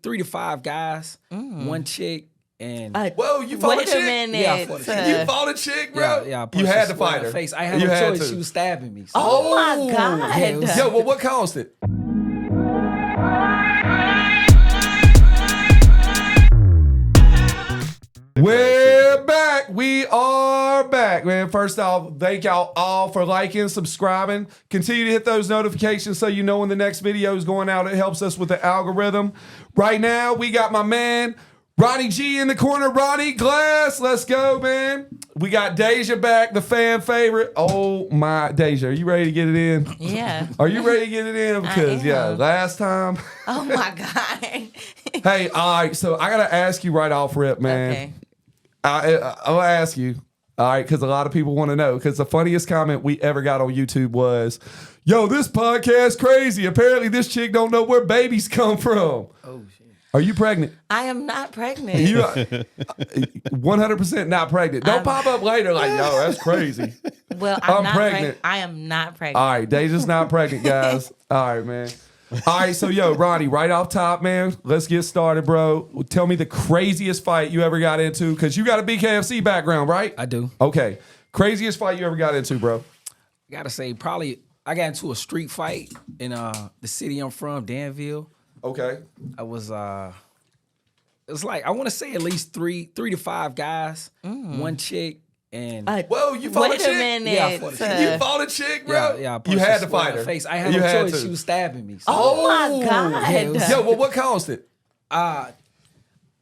to 5 guys, one chick, and whoa, you fought a chick? Minute. Yeah, I fought a chick. You fought a chick, bro? Yeah, you had to fight her. Face. I had no choice. She was stabbing me. So. Oh my God. Yeah, Yo, well, what caused it? We're back. We are back, man. First off, thank y'all all for liking, subscribing. Continue to hit those notifications so you know when the next video is going out. It helps us with the algorithm. Right now, we got my man, Ronnie G in the corner. Ronnie Glass. Let's go, man. We got Dajah back, the fan favorite. Oh, my. Dajah, are you ready to get it in? Yeah. Are you ready to get it in? Because, yeah, last time. Oh, my God. Hey, all right. So I got to ask you right off rip, man. Okay. I'll ask you, all right, because a lot of people want to know, because the funniest comment we ever got on YouTube was, yo, this podcast crazy. Apparently this chick don't know where babies come from. Oh, shit. Are you pregnant? I am not pregnant. You are 100% not pregnant. Don't pop up later like, yo, that's crazy. Well, I'm not pregnant. I am not pregnant. All right, Dajah's not pregnant, guys. All right, man. All right, so yo, Ronnie, right off top, man, let's get started, bro. Tell me the craziest fight you ever got into, because you got a BKFC background, right? I do. Okay. Craziest fight you ever got into, bro? I gotta say, probably I got into a street fight in the city I'm from, Danville. Okay. I was it was like I want to say at least three to 5 guys, one chick, and whoa, you fought a chick? Minute. Yeah, I fought a chick. You fought a chick, bro? Yeah, you had to fight her. Face. I had no choice. She was stabbing me. So. Oh my God. Yo, well, what caused it?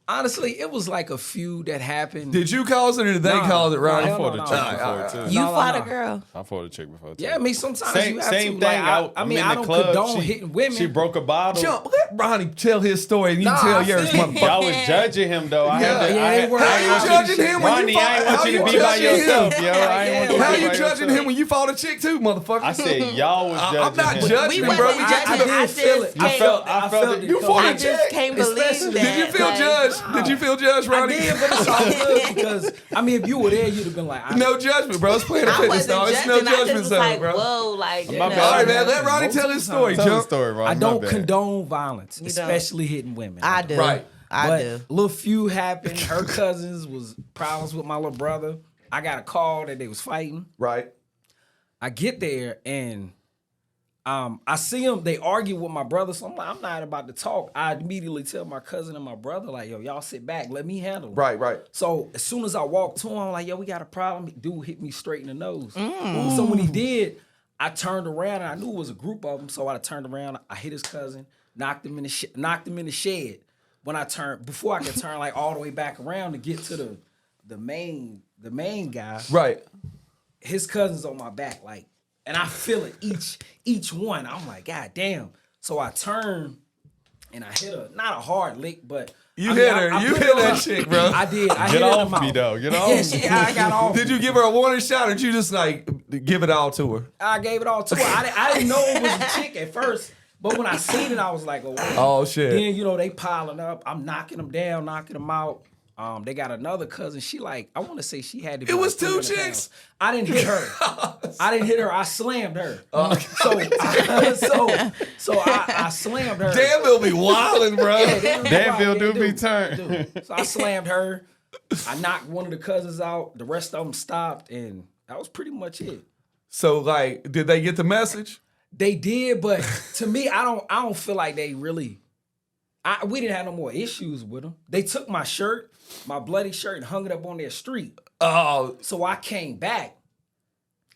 Honestly, it was like a few that happened. Did you cause it or did they cause it, Ronnie? I fought a chick before, too. You fought a girl? I fought a chick before, too. Yeah, I mean, sometimes you have same to. thing. Like, I mean, I don't condone hitting women. She broke a bottle. Jump, let Ronnie tell his story and you tell yours, motherfucker. Y'all was judging him, though. How you judging him when you fought? I ain't want you to be by yourself, yo. How you judging him when you fought a chick, too, motherfucker? I said y'all was judging him. I'm not judging him, bro. I feel it. I felt it. You fought a chick. I just can't believe that. Did you feel judged? Did you feel judged, Ronnie? I did, but it's all good because I mean, if you were there, you'd have been like, no judgment, bro. It's playing a fitness, dog. It's no judgment zone, like, bro. whoa, like, All right, man. Let Ronnie tell his story, Tell the Jump. story, Ron. I don't condone violence, especially hitting women. I do. Right. I do. A little few happened. Her cousins was problems with my little brother. I got a call that they was fighting. Right. I get there and I see them. They argue with my brother, so I'm like, I'm not about to talk. I immediately tell my cousin and my brother, like, yo, y'all sit back, let me handle it. Right. So as soon as I walked to him, I'm like, yo, we got a problem. Dude hit me straight in the nose. So when he did, I turned around and I knew it was a group of them. So I turned around, I hit his cousin, knocked him in the shed. When I turned, before I could turn like all the way back around to get to the main guy. Right. His cousin's on my back, like, and I feel it each one. I'm like, God damn. So I turn and I hit her, not a hard lick, but You hit her. You hit that chick, bro. I did. I Get hit her in the off mouth. me, though. Get off me. Yeah, I got off. Did you give her a warning shot or did you just like give it all to her? I gave it all to her. I didn't know it was a chick at first, but when I seen it, I was like, oh, wait. Oh, shit. Then, they piling up. I'm knocking them down, knocking them out. They got another cousin. She like, I want to say she had to be. It was like 2 2.5. chicks? I didn't hit her. I slammed her. I slammed her. Danville be wildin', bro. Danville do be turned. So I slammed her. I knocked one of the cousins out. The rest of them stopped, and that was pretty much it. So, like, did they get the message? They did, but to me, I don't feel like they really. We didn't have no more issues with them. They took my shirt, my bloody shirt, and hung it up on their street. Oh. So I came back,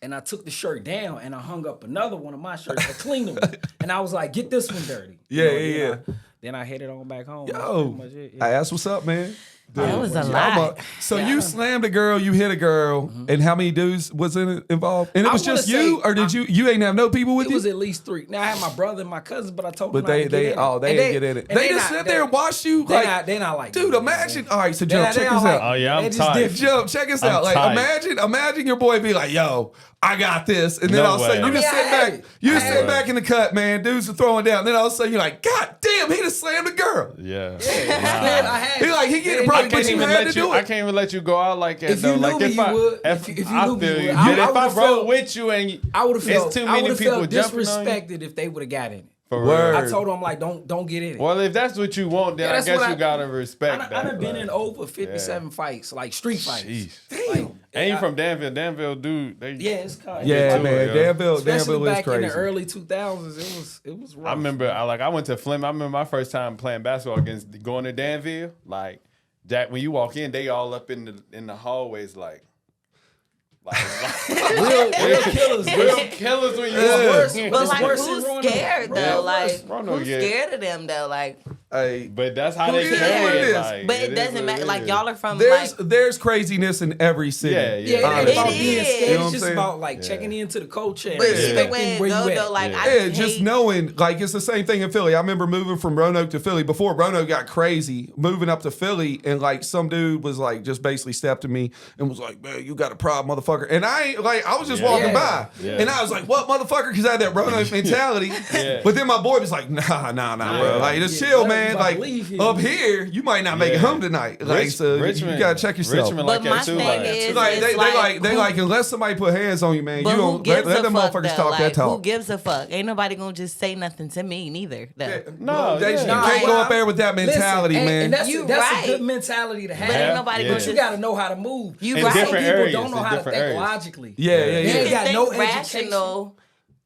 and I took the shirt down, and I hung up another one of my shirts, a cleaner one. And I was like, get this one dirty. Yeah. Then I headed on back home. Yo, That's pretty much it. that's what's up, man. That was a lot. So you slammed a girl, you hit a girl, and how many dudes was involved? And it was just you, or did you ain't have no people with It you? was at least 3. Now I had my brother and my cousin, but I told them But they not to get in it. didn't get in it. They just sit there and watch you. They not like dude, that, imagine. man. All right, so Jump, check this out. Oh, yeah, I'm They just tight. different. Jump, check this out. Like, tight. imagine your boy be like, yo, I got this. And then No all of a sudden, way. you just I mean, sit I had back. it. You I just had sit it. back in the cut, man. Dudes are throwing down. Then all of a sudden, you're like, God damn, he just slammed a girl. Yeah. Man, I had He like, he getting I broke, can't but you even had to let do you. I it. can't even let you go out like that If though. you Like knew me, you would. If you I knew me, feel you you. would. But if I would've roll felt- with you and I would have felt it's too many people felt jumping on you. disrespected if they would have got in it. For Word. real. I told him like, don't get in it. Well, if that's what you want, then Yeah, I that's guess what you gotta respect I that. done been like, in over 57 fights, like street fights. Jeez. Like, And you from Danville. Danville, dude. They, yeah, it's kind Yeah, too, man. yeah. Danville especially is back in the crazy. early 2000s. It was rough. I remember, I went to Fleming. I remember my first time playing basketball against going to Danville. Like, Jack, when you walk in, they all up in the hallways, like real killers. real killers when you It's walk worse. in. But It's like, worse who's than Roanoke. scared Bro, though? it's Like, worse. Roanoke, who's yeah. scared of them though? Like, Hey, But that's how they is play what it it. is. Like, but it is doesn't what matter. it Like, is. y'all are from there's craziness in every city. Yeah, Yeah, it ain't honestly. about It being is. scared. You know what It's I'm just saying? about like checking into the culture and But Yeah. either way respecting it where go you though, at. like Yeah. I Yeah, just hate- knowing, like, it's the same thing in Philly. I remember moving from Roanoke to Philly before Roanoke got crazy, moving up to Philly, and like some dude was like just basically stepped to me and was like, "Man, you got a problem, motherfucker." And I ain't like, I was just Yeah. walking Yeah. by, Yeah. and I was like, "What, motherfucker?" Because I had that Roanoke mentality. Yeah. But then my boy was like, "Nah, bro. Like, just chill, Yeah, man. you Like, about to leave here. up here, you might not make it Yeah. home tonight. Like, so Richmond, you gotta check yourself." Richmond But like my that too. thing Like, is, Like it's they who- like unless somebody put hands on you, man, But you who don't gives let a them fuck motherfuckers though? talk Like, that talk. who gives a fuck? Ain't nobody gonna just say nothing to me neither. Though. No, They- yeah. you Nah, can't go well, up there with that mentality, Listen, man. And that's, You that's right. a good mentality to have. But ain't Yeah. nobody Yeah. gonna But you just. got to know how to move. You In right. Some different people areas, don't know in how to different think areas. logically. Yeah. You They can got think no rational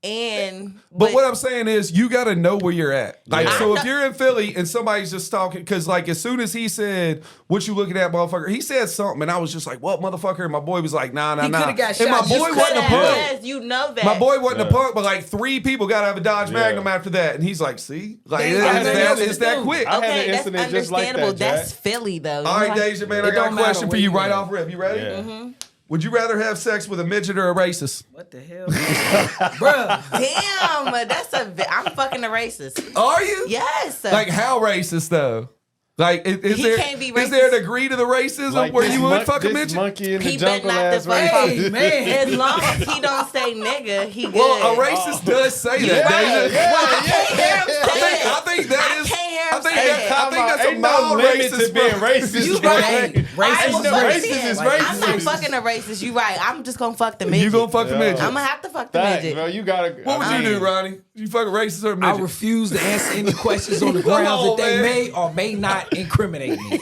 and But what I'm saying is, you got to know where you're at. Like, Yeah. so if you're in Philly and somebody's just talking, because like as soon as he said, "What you looking at, motherfucker?" He said something, and I was just like, "What, motherfucker?" And my boy was like, "Nah." He coulda got And my shot. boy You wasn't a coulda, punk. yes, you know that. My boy wasn't a Yeah. punk, but like 3 people got to have a Dodge Yeah. Magnum after that, and he's like, "See, like They it's got that, nothing else it's to that do. quick." I had Okay, an that's incident just like understandable. that, Jack. That's Philly though. All right, Like, Dajah, man, It I got a don't matter question for where you you right at. off rip. You ready? Yeah. Would you rather have sex with a midget or a racist? What the hell? Bruh. damn, I'm fucking a racist. Are you? Yes. Like how racist though? Like is He there can't be is there a racist. degree to the racism Like where this you would mon- fuck a this midget? monkey in the He better jungle not ass the fuck- Hey, racist. man. As long as he don't say nigga, he good. Well, a racist does say that. right. Dajah. Well, I can't hear him say it. I think that is. I can't hear I him think say that- it. I think that's a Ain't no mild limit racist to being bro. racist. You bro. right. Racist I will is fuck racist. the- is I'm racist. not fucking a racist. You right. I'm just gonna fuck the midget. You gonna fuck the Yeah. midget? I'm gonna have to fuck the Facts, midget. bro. You gotta. What would you do, Ronnie? You fuck a racist or a I midget? refuse to answer any questions on the Come grounds on, that they man. may or may not incriminate me.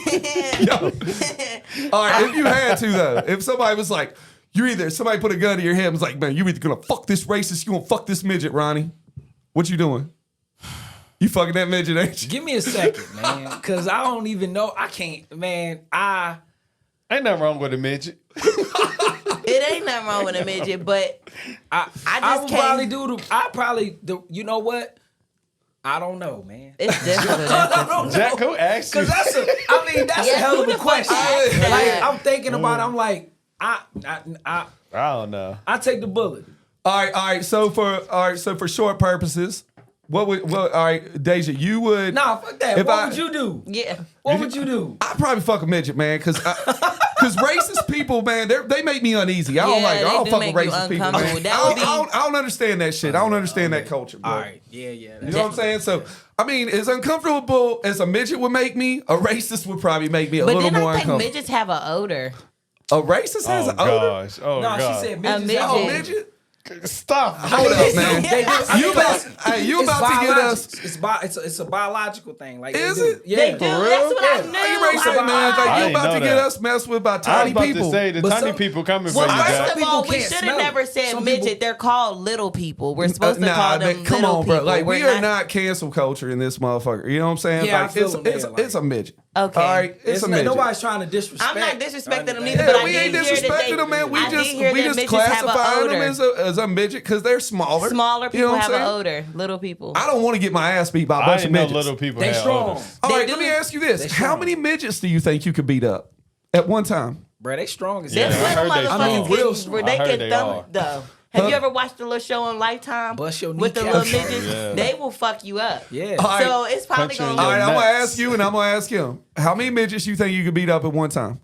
All right, if you had to though, if somebody was like, somebody put a gun to your head and was like, "Man, you either gonna fuck this racist, you gonna fuck this midget, Ronnie." What you doing? You fucking that midget, ain't you? Give me a second, man, because I don't even know. I can't, man. Ain't nothing wrong with a midget. It ain't nothing wrong with a midget, but I just would can't- probably do the. I probably do. You know what? I don't know, man. it's difficult. I don't know. Jack, who asked you? Because that's a. I mean, that's Yeah, a hell who of a the fuck question. asked that? Like I'm thinking about. it, I'm like, I I don't know. take the bullet. All right. So for short purposes, all right, Dajah, you would. Nah, fuck that. If What would you do? Yeah. What would you do? I'd probably fuck a midget, man, because racist people, man, they make me uneasy. I don't Yeah, like. they I don't do fuck with make you racist people, uncomfortable. man. That would be- I don't understand that shit. I don't understand that culture, bro. All right. Yeah. You know what I'm saying? So, I mean, as uncomfortable as a midget would make me, a racist would probably make me a But little then more I think uncomfortable. midgets have an odor. A racist has Oh an odor? gosh. Oh No, god. she said A midgets. midget. Oh, midget? Stop. Hold up, man. They do. I You mean, about, that's- hey, you it's about to get us. biological. It's a biological thing. Like Is they do. it? Yeah. They do. That's what I Yeah. knew. Are you ready to say, man? Like, I you didn't about know to get that. us messed with by I was tiny about people. to say the But tiny some- people coming Well, for you, first Jack. of People all, we can't should have smell it. never said Some midget. people- They're called little people. We're supposed to call them come little on, bro. people. Like, We're we are not cancel culture in this motherfucker. You know what I'm saying? Yeah, I like, feel it's, them, it's, yeah, like- it's a midget. Okay. All right, it's a midget. Nobody's trying to disrespect. I'm not disrespecting them anything. neither, Yeah, but I we did ain't hear that disrespecting they- them, man. We I did just hear that midgets have an classify them odor. as a midget because they're smaller. Smaller You people know what have I'm an saying? odor. Little people. I don't want to get my ass beat by a I bunch of didn't know midgets. little people They had strong. odors. All They right, do. let me ask you this: They how strong. many midgets do you think you could beat up at one time? Bro, they strong as Yeah, Them hell. I little heard they motherfuckers strong. real can, strong. where they I heard can they thumb are. though. Have you ever watched the little show on Lifetime Bust your with the little kneecaps. midgets? Yeah. They will fuck you up. Yeah. All right. So it's probably Punch you in gonna. All your right, I'm gonna nuts. ask you, and I'm gonna ask him: how many midgets you think you could beat up at one time?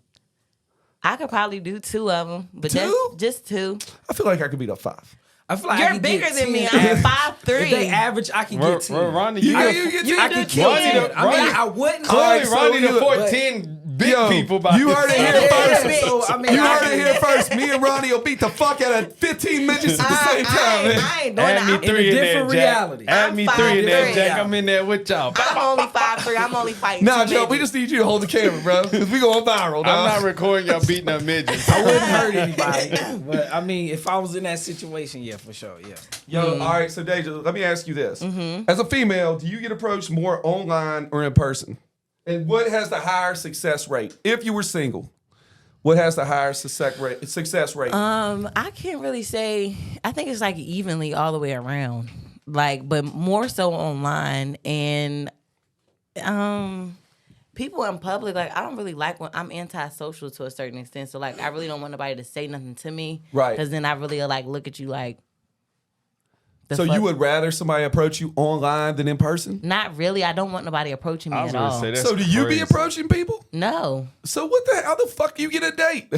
I could probably do 2 of them, but Two? that's just 2. I feel like I could beat up 5. I feel like I You're can bigger get than me. 10 I'm average. 5'3". If they average, I can get 10. Ronnie, You you get You I do can 10. kill Ronnie 10. the- I mean, Ronnie- I wouldn't. All right, clearly so Ronnie the you- 14 big people by you heard it here Yeah, first. So, I mean, You I heard can- it here first. Me and Ronnie will beat the fuck out of 15 midgets at the same time, man. I ain't doing Add me that. in a 3 in there, different Jack. reality. Add I'm me 3 in there, 5'3". Jack. I'm in there with y'all. I'm only 5'3". I'm only fighting. Nah, two Joe, we midgets. just need you to hold the camera, bro. Because we going viral, I'm dog. not recording y'all beating up midgets. I wouldn't hurt anybody. But I mean, if I was in that situation, yeah, for sure, yeah. Yo, all right, so Dajah, let me ask you this. As a female, do you get approached more online or in person? And what has the higher success rate? If you were single, what has the higher success rate? I can't really say. I think it's like evenly all the way around. Like, but more so online and people in public. Like, I don't really like when I'm antisocial to a certain extent. So like, I really don't want nobody to say nothing to me, Right. Because then I really like look at you like. So you would rather somebody approach you online than in person? Not really. I don't want nobody approaching me I was at gonna all. say that's So do you be crazy. approaching people? No, So how the fuck you get a date?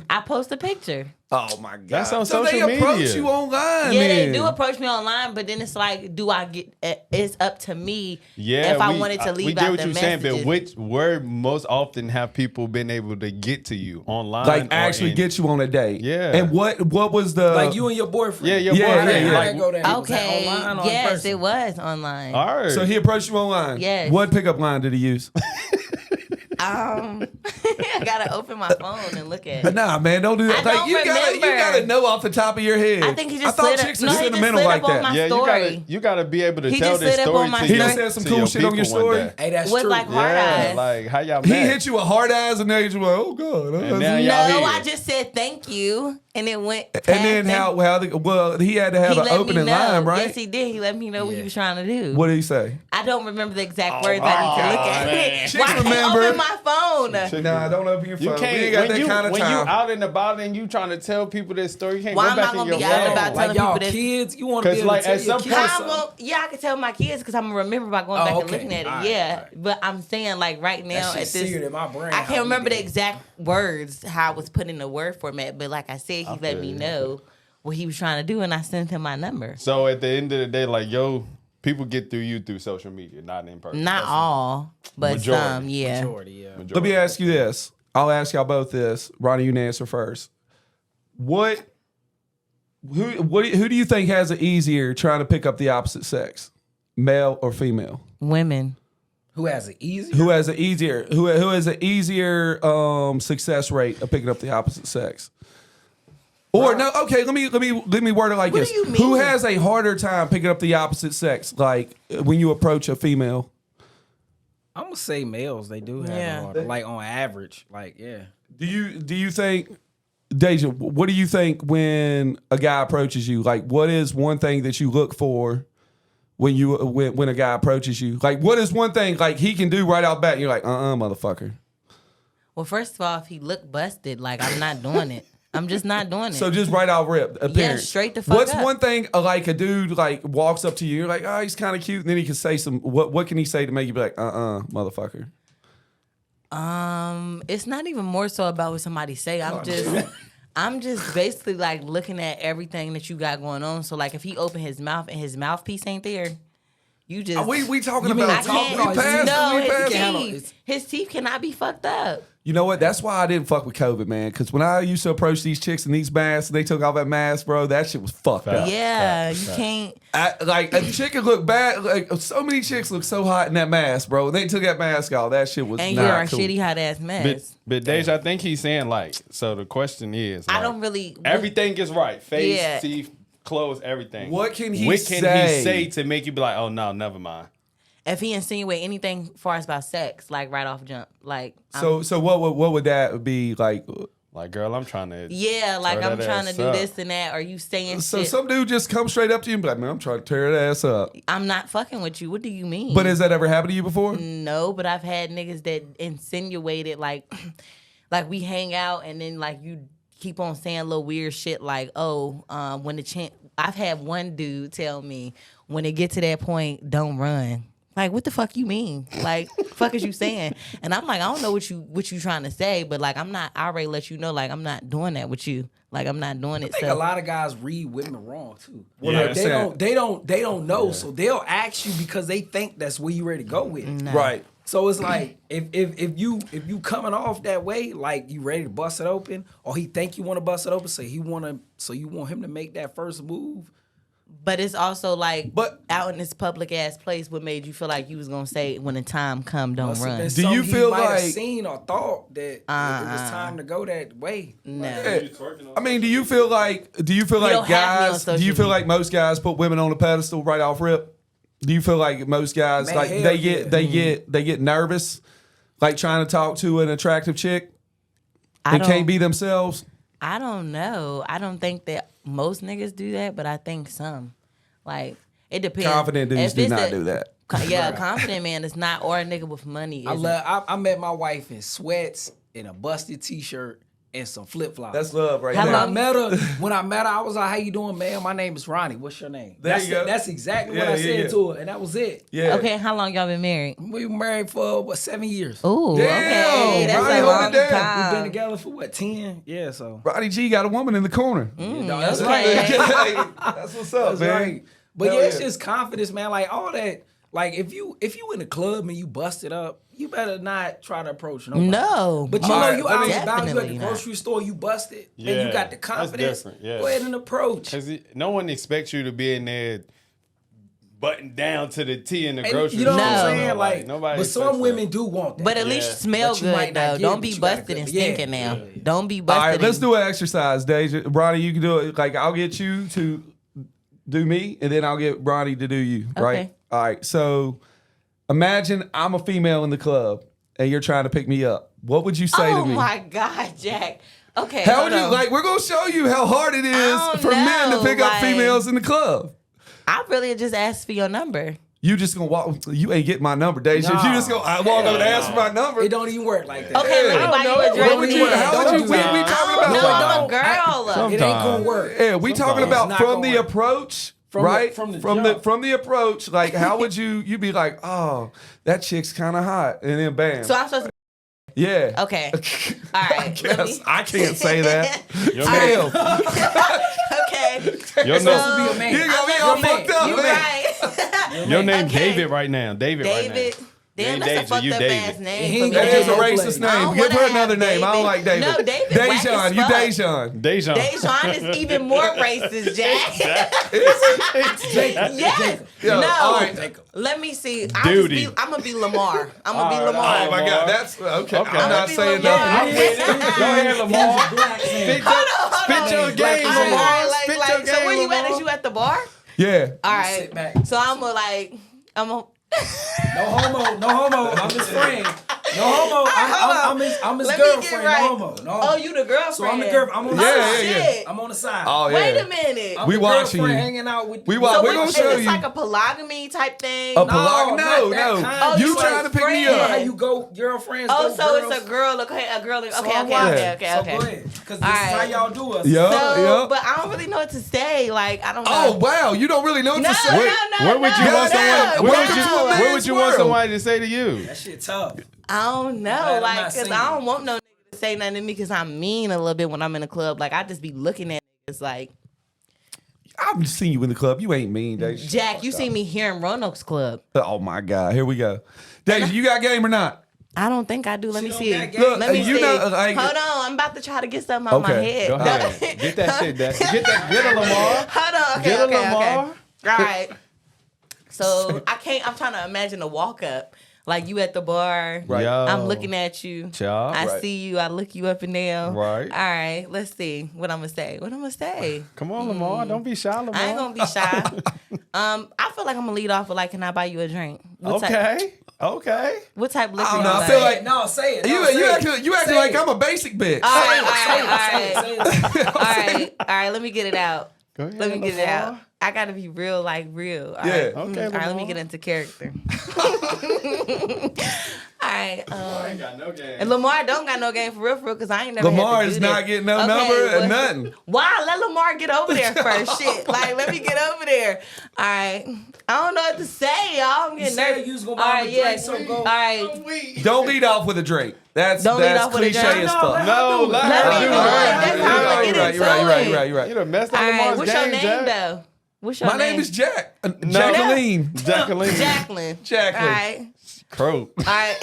I post a picture. Oh my god! That's on so they social approach media. you online. Yeah, then. they do approach me online, but then it's like, do I get? It's up to me Yeah, if I wanted to we leave get out what the you're saying, messages. but which word most often have people been able to get to you online? Like or actually in- get you on a date. Yeah. And what was the Like you and your boyfriend. Yeah, your Yeah, boyfriend. yeah, How Like, that go down? Was that Okay, online or in yes, person? it was online. all right. So he approached you online. Yes. What pickup line did he use? I gotta open my phone and look at But it. nah, man, don't do that. I Like don't you gotta remember. know off the top of your head. I think he just I thought slid chicks up. are No, he just sentimental slid like up on that. my yeah, story. you gotta be able to He tell just this slid up story on my to He your, done story. said some to cool your shit on your people one story. day. Hey, that's With true. like hard Yeah, eyes. like how y'all He met? hit you with hard eyes and then you like, oh god. And now No, y'all here. I just said thank you, and it went. And then he had to have he an let me opening know. line, right? Yes, he did. He let me know what he Yeah. was trying to do. What did he say? I don't remember the exact Oh words. my I need to God, look at man. it. Chicks Why can't remember. I open my phone? Nah, don't open your phone. You We can't ain't got that kind of when time. you out and about and you trying to tell people this story. You can't Why go am I back in gonna your be out and phone. about Like telling y'all people this? kids, you want to be 'Cause, able like, to tell at your some kids point- something. Yeah, I can tell my kids because I'm gonna remember by going Oh, back and okay. looking at it. All right, Yeah, all right. but I'm saying like right now That at shit this, seared in my brain. I how can't we remember the did. exact words how I was put in the word format. But like I said, he let feel me you. know what he was trying to do, and I sent him my number. So at the end of the day, like people get through you through social media, not in person. Not all, but Majority. some. Yeah. Majority, yeah. Let me ask you this. I'll ask y'all both this. Ronnie, you can answer first. Who do you think has it easier trying to pick up the opposite sex, male or female? Women. Who has it easy? Who has an easier success rate of picking up the opposite sex? Or no, okay, let me word it like What this. do you mean? Who has a harder time picking up the opposite sex, like when you approach a female? I'm gonna say males. They do have Yeah. it harder. Like on average, like yeah. Do you think, Dajah, what do you think when a guy approaches you? Like, what is one thing that you look for when a guy approaches you? Like, what is one thing like he can do right out back? And you're like, motherfucker. Well, first of all, if he looked busted, like I'm not doing it. I'm just not doing it. So just right out rip, appearance. straight the fuck What's up. one thing like a dude like walks up to you, you're like, oh, he's kind of cute, and then he can say some. What can he say to make you be like, motherfucker? It's not even more so about what somebody say. I'm just basically like looking at everything that you got going on. So like if he open his mouth and his mouthpiece ain't there, you just We talking You mean about I talking? can't- We passed no, it. We passed handle it. it. his teeth cannot be fucked up. You know what? That's why I didn't fuck with COVID, man. Because when I used to approach these chicks in these masks, and they took off that mask, bro. That shit was fucked up. Yeah, you can't. Like a chick could look bad. Like so many chicks look so hot in that mask, bro. When they took that mask off, that shit was And not you're a cool. shitty hot ass mess. But Dajah, I think he's saying like, so the question is, I like, don't really. everything is right. Face, Yeah. teeth, clothes, everything. What can he What can say? he say to make you be like, oh no, never mind? If he insinuate anything far as about sex, like right off jump, like So what would that be like? Like, girl, I'm trying to. yeah, like Tear I'm that trying to ass do up. this and that. Are you saying So shit? some dude just come straight up to you and be like, man, I'm trying to tear that ass up. I'm not fucking with you. What do you mean? But has that ever happened to you before? No, but I've had niggas that insinuated like like we hang out and then like you keep on saying little weird shit like, oh, when the chance I've had one dude tell me when it get to that point, don't run. Like, what the fuck you mean? Like, fuck is you saying? And I'm like, I don't know what you trying to say, but like I already let you know, like I'm not doing that with you. Like I'm not doing it. I think So a lot of guys read women wrong too. Yeah. Like, they don't know, so they'll ask you because they think that's where you ready to go with. no. Right. So it's like if you coming off that way, like you ready to bust it open, or he think you want to bust it open, so you want him to make that first move. But it's also like, But- out in this public ass place, what made you feel like you was gonna say when the time come, don't Must have run? been Do you something feel he might have like- seen or thought that it was time to go that way? No. I mean, do you feel like don't have me on guys? Do you social feel media. like most guys put women on a pedestal right off rip? Do you feel like most guys Man, like hell they yeah. get nervous, like trying to talk to an attractive chick I and can't don't- be themselves? I don't know. I don't think that most niggas do that, but I think some. Like, it depends. Confident dudes If do it's not do that. Yeah, a confident man is not, or a nigga with money. I met my wife in sweats and a busted t-shirt and some flip flops. That's love right How there. long- When I met her, I was like, "How you doing, man? My name is Ronnie. What's your name?" There you go. That's exactly what Yeah, I yeah, said yeah. to her, and that was it. Yeah. Okay, how long y'all been married? We were married for 7 years. Ooh, Damn, okay, that's Ronnie, a hold it long down. We've been time. together for 10? Yeah, so Ronnie G got a woman in the corner. no, that's okay. right. That's what's up, That's man. right. But Hell yeah, it's yeah. just confidence, man. Like all that. Like if you in the club and you bust it up, you better not try to approach nobody. No, But you know Alright, you let out me- and about, you at Definitely the not. grocery store, you busted, and Yeah, you got the that's confidence. different, yeah. Go ahead and approach. Because no one expects you to be in there buttoned down to the T in the And grocery you know store. what I'm No. saying? Like, nobody but expects some that. women do want that. but at Yeah. least smell But you might good not though. get it, Don't but be you gotta busted go- and yeah. stinking now. Don't be All busted. right, let's and- do an exercise, Dajah. Ronnie, you can do it. Like, I'll get you to do me, and then I'll get Ronnie to do you, right? Okay. All right, so imagine I'm a female in the club, and you're trying to pick me up. What would you say Oh to me? my God, Jack. Okay, How hold would you, on. like, we're going to show you how hard it is don't for men to know, pick up like- females in the club. I really just asked for your number. You just going to walk, you ain't get my number, Dajah. If you just go, I walk over and ask for my number. It don't even work like that. Okay, let me buy you a drink. What would you, how would you, we talking about? No, I'm a Don't. girl. It ain't gonna work. Yeah, we talking Sometimes. about It's not from gonna the work. approach, From the- right? from the jump. from the approach. Like, how would you be like, oh, that chick's kind of hot, and then bam, So I'm supposed to. yeah. Okay. All right. Let me. I can't say that. Your Damn, Okay. Your So- name, Be a man. you got me all You're a man. fucked up, You man. right. your name Okay. David right now. David. David. Damn, You that's a ain't fucked Dajah, you up David. ass He name. ain't for me. That is a David. racist I name. don't Give wanna her have another name. I don't David. like David. No, David whack Dejan, as you fuck. Dejan. Dejan. Dejan is even more racist, Jack. Yes. Yeah, No. all right. Let me see. Duty. I'm gonna be Lamar. I'm gonna be Lamar. Oh my God, that's okay. Okay. I'm not I'ma be saying Lamar. nothing. Go ahead, Lamar. Black man. Spit your game, All right, Lamar. like, Spit like, your game, so where you at? Lamar. Is you at the bar? Yeah. All right. Sit back. So I'm gonna No homo. No homo. I'm his friend. No homo. I'm his Let me get girlfriend. right. No homo. No homo. Oh, you the girlfriend. So I'm the girl. I'm on the Yeah, side. yeah, shit. I'm on the side. Oh yeah. Wait a minute. I'm We the watching girlfriend you. hanging out with We you. wa- So we're what, gonna is show this you. like a polygamy type thing? A No, polygamy? not that No. kind. Oh, You you trying like to pick me You know up? how you go, girlfriends Oh, go so girls. it's a girl. Okay, a girl. Okay, So okay, I'm okay, watching. okay, So okay. go ahead. Because this All is how right. y'all do us. Yeah. So, but I don't really know what to say. Like, I don't know. Oh wow, you don't really know what No, to say. What would you no, want no, someone? no. What Welcome to a what man's would you want world. somebody to say to you? That shit tough. I don't know, glad I'm like, not cause single. I don't want no nigga to say nothing to me, cause I'm mean a little bit when I'm in the club. Like, I just be looking at niggas like, I've seen you in the club. You ain't mean, Dajah. Jack, you see me here in Roanoke's club. Oh my God, here we go. Dajah, you got game or not? I don't think I do. Let me don't see. got game. Look, Let me you see. know, like- Hold on, I'm about to try to get something out my Okay, head. Go ahead. Get that shit. Get a Lamar. Hold on. Okay, Get a okay, Lamar. okay. All right. So I'm trying to imagine a walk up. Like you at the bar. Right. Yo. I'm looking at you. Child. I Right. see you. I look you up and down. Right. All right. Let's see what I'm gonna say. What I'm gonna say. Come on, Lamar. Don't be shy, Lamar. I ain't gonna be shy. I feel like I'm gonna lead off with like, can I buy you a drink? What Type, Okay. Okay. what type of liquor? I don't you know. I like? feel like No, say it. you No, say acting it. like I'm a basic bitch. All right. Say it. All right. All right. Let me get it out. Go ahead. Let me get it Lamar. out. I gotta be real, like real. All Yeah. right. Okay, All right. Let me Lamar. get into character. All right. I ain't got no game. And Lamar don't got no game for real, because I ain't never. Lamar had to is do not this. getting no Okay, number or well, nothing. Why? Let Lamar get over there first. Shit. Like, let me get over there. All right. I don't know what to say, y'all. I'm getting said nervous. you was gonna All buy right, him a yeah. drink, so go. All right. Don't lead off with a drink. That's Don't lead off with a cliche drink. as No, fuck. let No, her do it. let Let her me do do it. it. That's how I'm gonna get You're into right. it. You done messed up All right. Lamar's What's game, your name, Jack. though? What's your My name is Jack. No. Jacqueline. Jacqueline. Jacqueline. Jacqueline. All right. Croak. All right.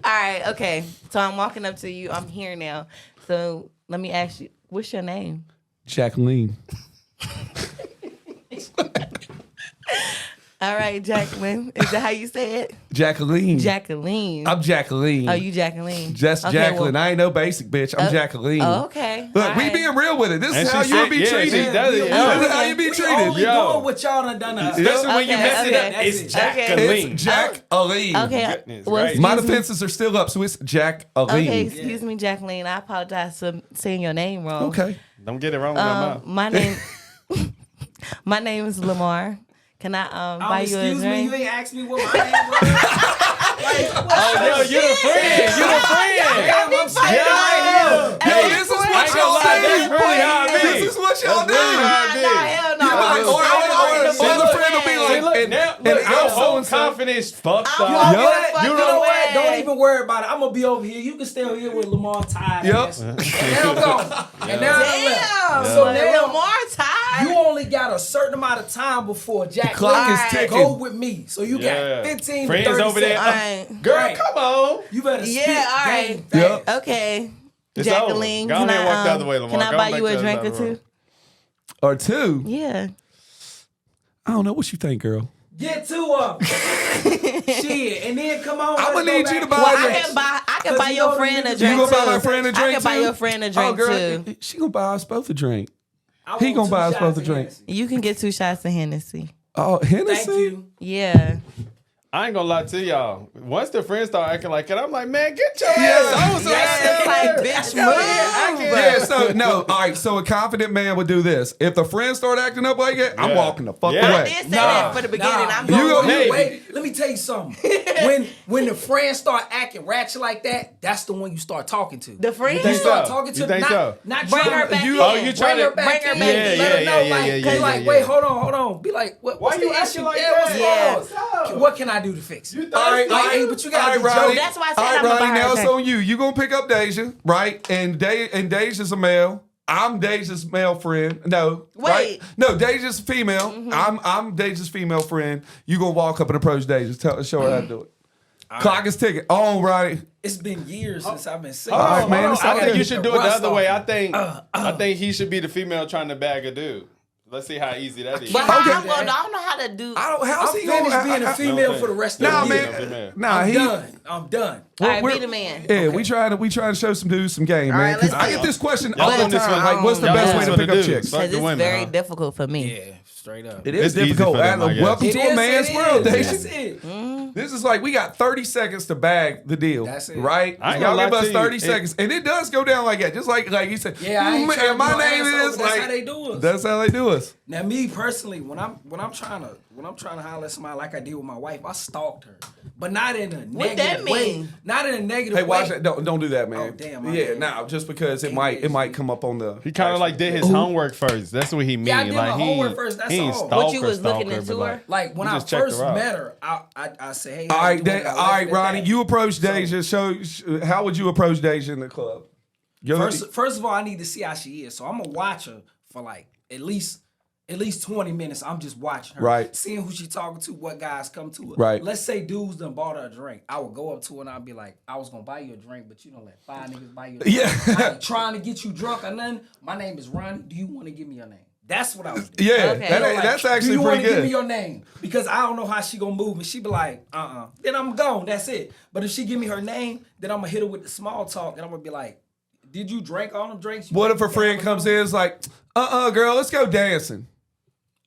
All right. Okay. So I'm walking up to you. I'm here now. So let me ask you, what's your name? Jacqueline. All right, Jacqueline. Is that how you say it? Jacqueline. Jacqueline. I'm Jacqueline. Oh, you Jacqueline. Just Okay, Jacqueline. well- I ain't no basic bitch. I'm Jacqueline. Oh, okay. Look, All we right. being real with it. This And is she how you said- be yeah, treated. she does it, This yeah. is how you be We treated. only Yo. doing what y'all done to us. Especially when you Okay, mess it up. okay. It's Okay. Jacqueline. It's Jacqueline. Okay. Goodness, Well, right. My excuse me. defenses are still up, so it's Jacqueline. Okay, excuse me, Jacqueline. I apologize for saying your name wrong. Okay. Don't get it wrong with my mouth. My name, my name is Lamar. Can I buy you a Excuse me, drink? you ain't asked me what my name was. Oh, yo, you the friend. You the friend. Damn, I'm standing Yo. right here. Hey, this is I what ain't y'all gonna lie, do. that's really how it be. This is what y'all do. That's really how it be. hell no. Like, or the friend will be See, like, look, and, now, and look, I'm your so whole and so. confidence fucked I'm up. walking Yup. the fucking You know what? way. Don't even worry about it. I'm gonna be over here. You can stay over here with Lamar tied. Yep. ass. And now I'm gone. And now I left. Damn. So now Lamar tired. you only got a certain amount of time before Jack Clock is Lynn ticking. go with me. So you Yeah. got 15 Friends to 30 over there. All seconds. right. Girl, Right. come on. You better spit Yeah, all right. game Yep. fast. Okay. It's Jacqueline, over. Go can ahead and walk the I, other way, Lamar. can I Go buy back you to a the drink or other two? room. Or two. Yeah. I don't know what you think, girl. Get two of them. Shit. And then come on. I'ma let's go need back. you to buy Well, drinks. I can 'Cause buy you your know friend a you drink You gonna buy too. my friend a drink I can buy too? your friend a drink Oh, girl, too. she gonna buy us both a drink. I He want gonna two buy us shots both a of drink. Hennessy. You can get 2 shots of Hennessy. Oh, Hennessy. Thank you. Yeah. I ain't gonna lie to y'all. Once the friends start acting like it, I'm like, man, get your Yes, ass on. Yeah, it's like, bitch, move. Yeah, so no, all right. So a confident man would do this. If the friends start acting up like that, I'm Yeah. walking the fuck Yeah. I away. did say that for the beginning. I'm You going go- to Hey. Wait, let me tell you something. when the friends start acting ratchet like that, that's the one you start talking to. the friend. You think start so? talking to You think not, so? not Bring trying her to- back you- in. Oh, you try Bring her to back bring her in. back Let in. her know, Yeah, be like, yeah. wait, hold on. Be like, what's Why the you acting issue? like Yeah, what's that? wrong? What's up? What can I do to fix it? All right, Like, all right, but you gotta all be right, Ronnie. joking. That's why I said All right, I'm gonna buy Ronnie, her a now it's drink. on you. You gonna pick up Dajah, right? And Dajah's a male. I'm Dajah's male friend. No, right? Wait. No, Dajah's female. I'm Dajah's female friend. You gonna walk up and approach Dajah. Show her how to do it. Clock is ticking. On, Ronnie. It's been years since I've been sick. All right, man, Hold it's on. I okay. think you should do it the Rust other off. way. I think he should be the female trying to bag a dude. Let's see how easy that is. But how Okay. I'm going, I don't know how to do. How's I'm he finished gonna being a female for the rest of Nah, the year. man. Nah, I'm he. done. I'm done. All right, we're- be the man. Yeah, we trying to show some dudes some game, man. right, 'Cause let's I see. get this question Y'all all the doing this time. for- Like, what's the y'all best doing way this to for pick the up dudes. chicks? Fuck Because the it's women, very huh? difficult for me. Yeah, straight up. It is It's easy difficult. for them, I guess. Welcome It to a is, man's it world, is. Dajah. That's it. This is like we got 30 seconds to bag the deal. That's it. Right? I ain't Y'all gonna give lie us to 30 you. seconds. And it does go down like that. Just like he said. Yeah, I ain't "Mm, trying and my to be no name asshole, is but that's like how they do us. That's how they do us. Now, me personally, when I'm trying to holler at somebody like I did with my wife, I stalked her, but not in a What negative that way. mean? Not in a negative Hey, way. watch that. Don't do that, man. Oh, damn, my Yeah, bad. now just because it might come up on the. He kind of like did his homework first. That's what he mean. Yeah, I did like my he, homework first, that's he ain't all. stalker, What you was looking stalker, into but her? Like when You I just checked first her out. met her, I said, "Hey, All how you right, doing?" I all left right, it at Ronnie. that. You approach Dajah. So, how would you approach Dajah in the club? First of all, I need to see how she is. So I'm gonna watch her for like at least 20 minutes. I'm just watching her. Right. Seeing who she talking to, what guys come to her. Right. Let's say dudes done bought her a drink. I would go up to her and I'd be like, I was gonna buy you a drink, but you don't let 5 niggas buy you a drink. Yeah. I ain't trying to get you drunk or nothing. My name is Ronnie. Do you want to give me your name? That's what I was doing. Yeah, Okay. that's actually do you pretty wanna give me good. your name? Because I don't know how she gonna move, and she be like, Then I'm gone. That's it. But if she give me her name, then I'm gonna hit her with the small talk, and I'm gonna be like, did you drink all them drinks? What if her friend comes in and is like, girl, let's go dancing.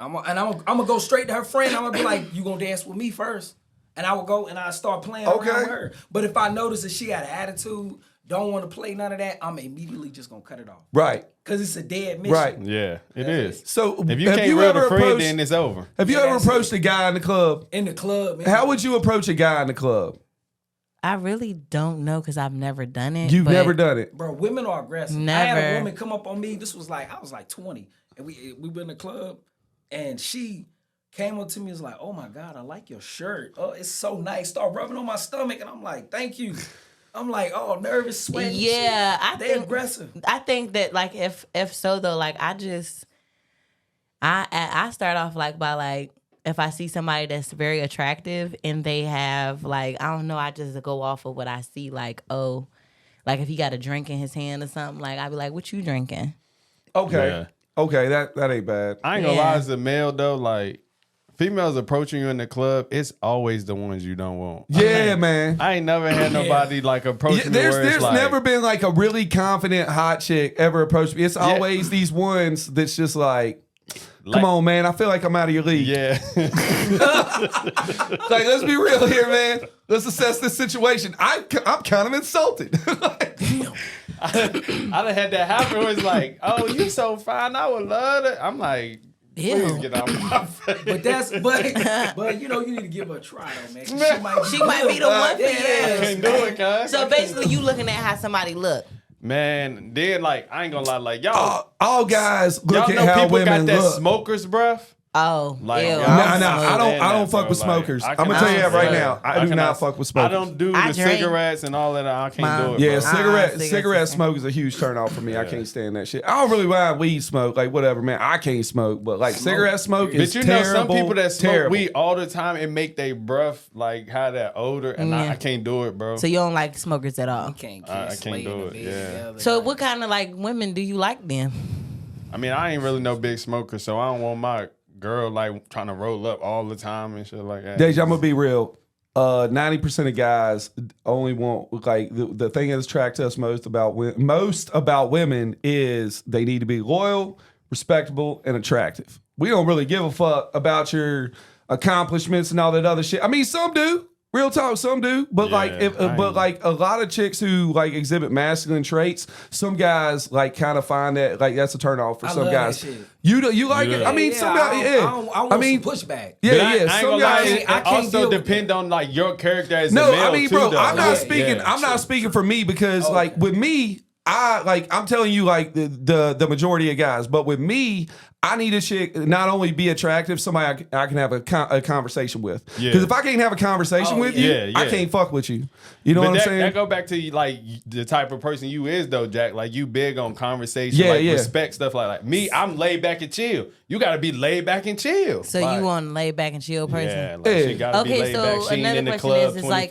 I'm gonna go straight to her friend. I'm gonna be like, you gonna dance with me first, and I will go and I start playing around with her. But if I notice that she got an attitude, don't want to play none of that, I'm immediately just gonna cut it off. Right. Cause it's a dead mission. Right. Yeah, it is. So If you have can't you reel ever the friend, approached? then it's over. Have you Yeah, ever that's approached a guy in the club? In the club, man. How would you approach a guy in the club? I really don't know because I've never done it. You've but never done it. Bro, women are aggressive. I Never. had a woman come up on me. This was like, I was like 20. And we were in the club. And she came up to me and was like, oh my God, I like your shirt. Oh, it's so nice. Start rubbing on my stomach. And I'm like, thank you. I'm like, oh, nervous, sweaty. Yeah, I They think aggressive. I think that like if so though, like I start off like by like if I see somebody that's very attractive and they have like, I don't know, I just go off of what I see. Like, oh, like if he got a drink in his hand or something, like I'd be like, what you drinking? Okay. Yeah. Okay, that ain't bad. I ain't gonna lie, as a male though, like females approaching you in the club, it's always the ones you don't want. Yeah, man. I ain't never had nobody like approach me. There's like, never been like a really confident hot chick ever approach me. It's always these ones that's just like, come on, man. I feel like I'm out of your league. Yeah. Like, let's be real here, man. Let's assess this situation. I'm kind of insulted. I done had that happen where it's like, oh, you so fine. I would love it. I'm like, please get out my face. But you know, you need to give her a try, though, man. She might be the one for you. I can't do it, cuz. So basically, you looking at how somebody look. Man, then like, I ain't gonna lie, like, y'all, all guys look y'all at know how people women got that look. smoker's breath? Oh, Like, ew. y'all Nah, smoke I don't bro, fuck with like, smokers. I I'm gonna cannot tell you that right smoke. now. I do not fuck with smokers. I don't do I the drink. cigarettes and all that. I can't do it. Yeah, bro. cigarette cigarettes. smoke is a huge turn off for me. I can't stand that shit. I don't really mind weed smoke, like whatever, man. I can't smoke, but like cigarette smoke is But you know, terrible. some people that smoke terrible. weed all the time and make their breath like have that odor, and I can't do it, bro. So you don't like smokers at all. You can't I kiss can't lay in do the it, bed yeah. together. So what kind of like women do you like then? I mean, I ain't really no big smoker, so I don't want my girl like trying to roll up all the time and shit like that. Dajah, I'm gonna be real. 90% of guys only want like the thing that's attracts us most about women is they need to be loyal, respectable, and attractive. We don't really give a fuck about your accomplishments and all that other shit. I mean, some do. Real talk, some do, but like a lot of chicks who like exhibit masculine traits, some guys like kind of find that like that's a turn off for I some love guys. that shit. You like it? I mean, some guys, I want some pushback. Yeah, But yeah. I ain't Some gonna lie, guys. it I can't also deal with depend on like your character as No, a male I mean, too, bro, though. I'm not Yeah, speaking. yeah, I'm not speaking for me because, like, with me, I'm telling you, like the majority of guys, but with me, I need a chick not only be attractive, somebody I can have a conversation with. Yeah. Because if I can't have a conversation with you, yeah, I yeah. can't fuck with you. You know But what I'm saying? that go back to like the type of person you is though, Jack. Like you big on conversation, Yeah, like yeah. respect stuff like that. Me, I'm laid back and chill. You got to be laid back and chill. So like, you want a laid back and chill person? Yeah, like Yeah. she got to Okay, be laid so back. She ain't another in the question club is, it's like, 24/7,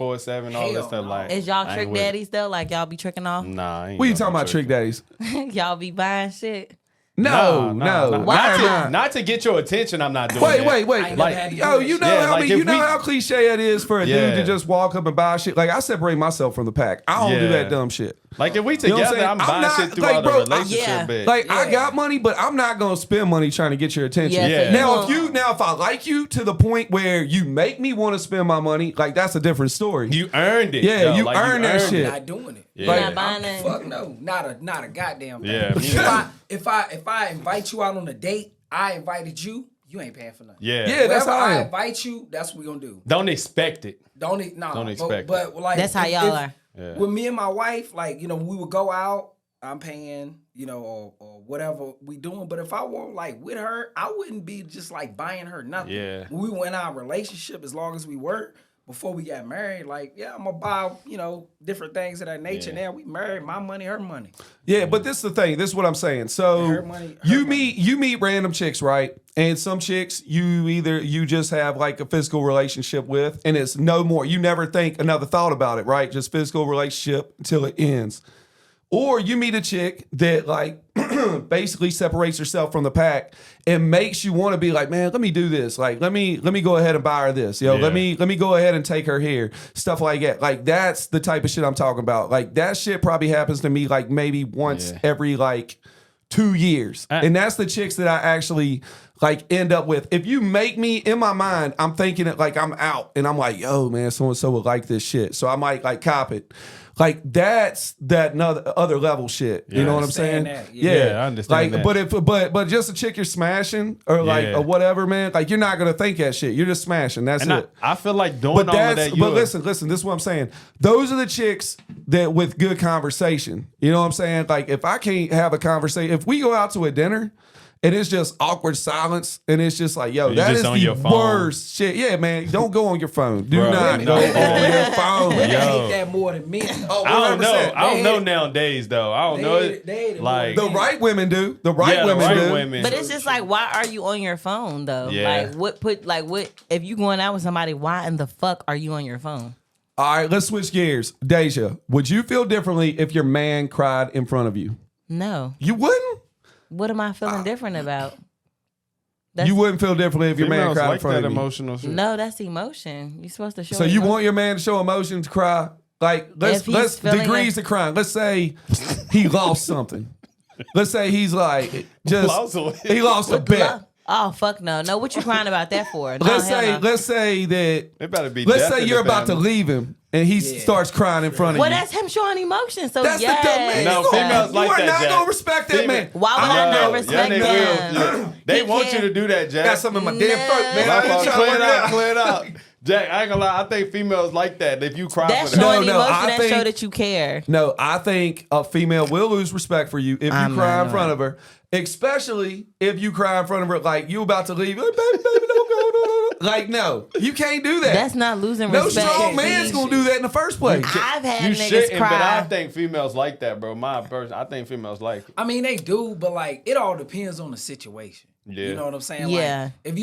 all that hell stuff. no. Like, Is y'all I ain't trick with it. daddies though? Like y'all be tricking off? Nah, I ain't What you no talking about, trick daddies? Y'all be buying shit? No, Nah, no. Why? Not to get your attention. I'm not doing that. I Wait. ain't never Like, had to do Yo, that you shit. know Yeah, how like, you if know we- how cliche it is for a dude Yeah. to just walk up and buy shit. Like I separate myself from the pack. I don't do Yeah. that dumb shit. Like if we know what I'm together, saying? I'm I'm buying not- shit throughout like, the bro, relationship. yeah. But Like I Yeah. got money, but I'm not gonna spend money trying to get your attention. Yeah, so Yeah. you Now want- if I like you to the point where you make me want to spend my money, like that's a different story. you earned it. Yeah, though. you Like, earned that earned shit. it. Not doing it. Yeah. You're Like, not buying that? Fuck no, not a goddamn thing. Yeah, me neither. If I invite you out on a date, I invited you. You ain't paying for nothing. Yeah. Yeah, that's Wherever how I I am. invite you, that's what we gonna do. Don't expect it. Don't expect but like That's how y'all are. Yeah. With me and my wife, like we would go out. I'm paying, or whatever we doing. But if I want like with her, I wouldn't be just like buying her nothing. Yeah. When we were in our relationship, as long as we were before we got married, like I'm gonna buy different things of that nature. Yeah. Now we married, my money, her money. Yeah, but this is the thing. This is what I'm saying. So Her money- her you money. meet random chicks, right? And some chicks you just have like a physical relationship with, and it's no more. You never think another thought about it, right? Just physical relationship until it ends. Or you meet a chick that like basically separates herself from the pack and makes you want to be like, man, let me do this. Like, let me go ahead and buy her this. Yeah. Let me go ahead and take her here. Stuff like that. Like that's the type of shit I'm talking about. Like that shit probably happens to me like maybe once every like 2 years. And that's the chicks that I actually like end up with. If you make me in my mind, I'm thinking it like I'm out and I'm like, yo, man, so and so would like this shit. So I might like cop it. Like that's that other level shit. You know what I'm saying? Understand that, yeah. I understand Like, that. but just a chick you're smashing or like Yeah. or whatever, man. Like you're not gonna think that shit. You're just smashing. That's And it. I feel like doing But all of that. listen, this is what I'm saying. Those are the chicks that with good conversation. You know what I'm saying? Like if I can't have a conversation, if we go out to a dinner and it's just awkward silence, and it's just like, yo, You that just is on the your phone. worst shit. Yeah, man, don't go on your phone. Do Bro, not no. go on your phone. Women Yo. hate that more than men. Oh, I don't know. 100%. I don't know They- nowadays though. I don't know it. they- Like The right women do. The right yeah, the women right do. women. But it's just like, why are you on your phone though? Yeah. Like what if you going out with somebody, why in the fuck are you on your phone? All right, let's switch gears. Dajah, would you feel differently if your man cried in front of you? No. You wouldn't? What am I feeling different about? You wouldn't feel differently if your man females cried in like front that of you. emotional shit. No, that's emotion. You're supposed to show So you emotion. want your man to show emotion to cry? Like If he's let's feeling degrees like- to crying. Let's say he lost something. Let's say he's like just Lost what? he lost a bet. Oh fuck no. No, what you crying about that for? No, Let's hell say no. let's say that It better be. let's death say in you're the about to family. leave him and he starts crying in front of Well, you. that's him showing emotion. So That's yes. the dumb man. No, You gonna- females you like are that, not Jack. gonna respect that man. Why would I not No, respect they him? will. Yeah. They He want you can't- to do that, Jack. Got something in my damn throat, man. My I ain't fault. trying to Clear work it it out. out. Clear it out. Jack, I ain't gonna lie. I think females like that. If you cry That's for them. showing No, emotion. I That think- show that you care. No, I think a female will lose respect for you if you I'm cry not in front of her, especially if you cry in front of her like you about to leave. Hey, baby, don't go. No. Like, no, you can't do that. That's not losing no respect. strong man's gonna do that in the first place. I've had You niggas shouldn't, but I cry. think females like that, bro. My person, I think females like it. I mean, they do, but like it all depends on the situation. Yeah. You know what I'm saying? Yeah. Like,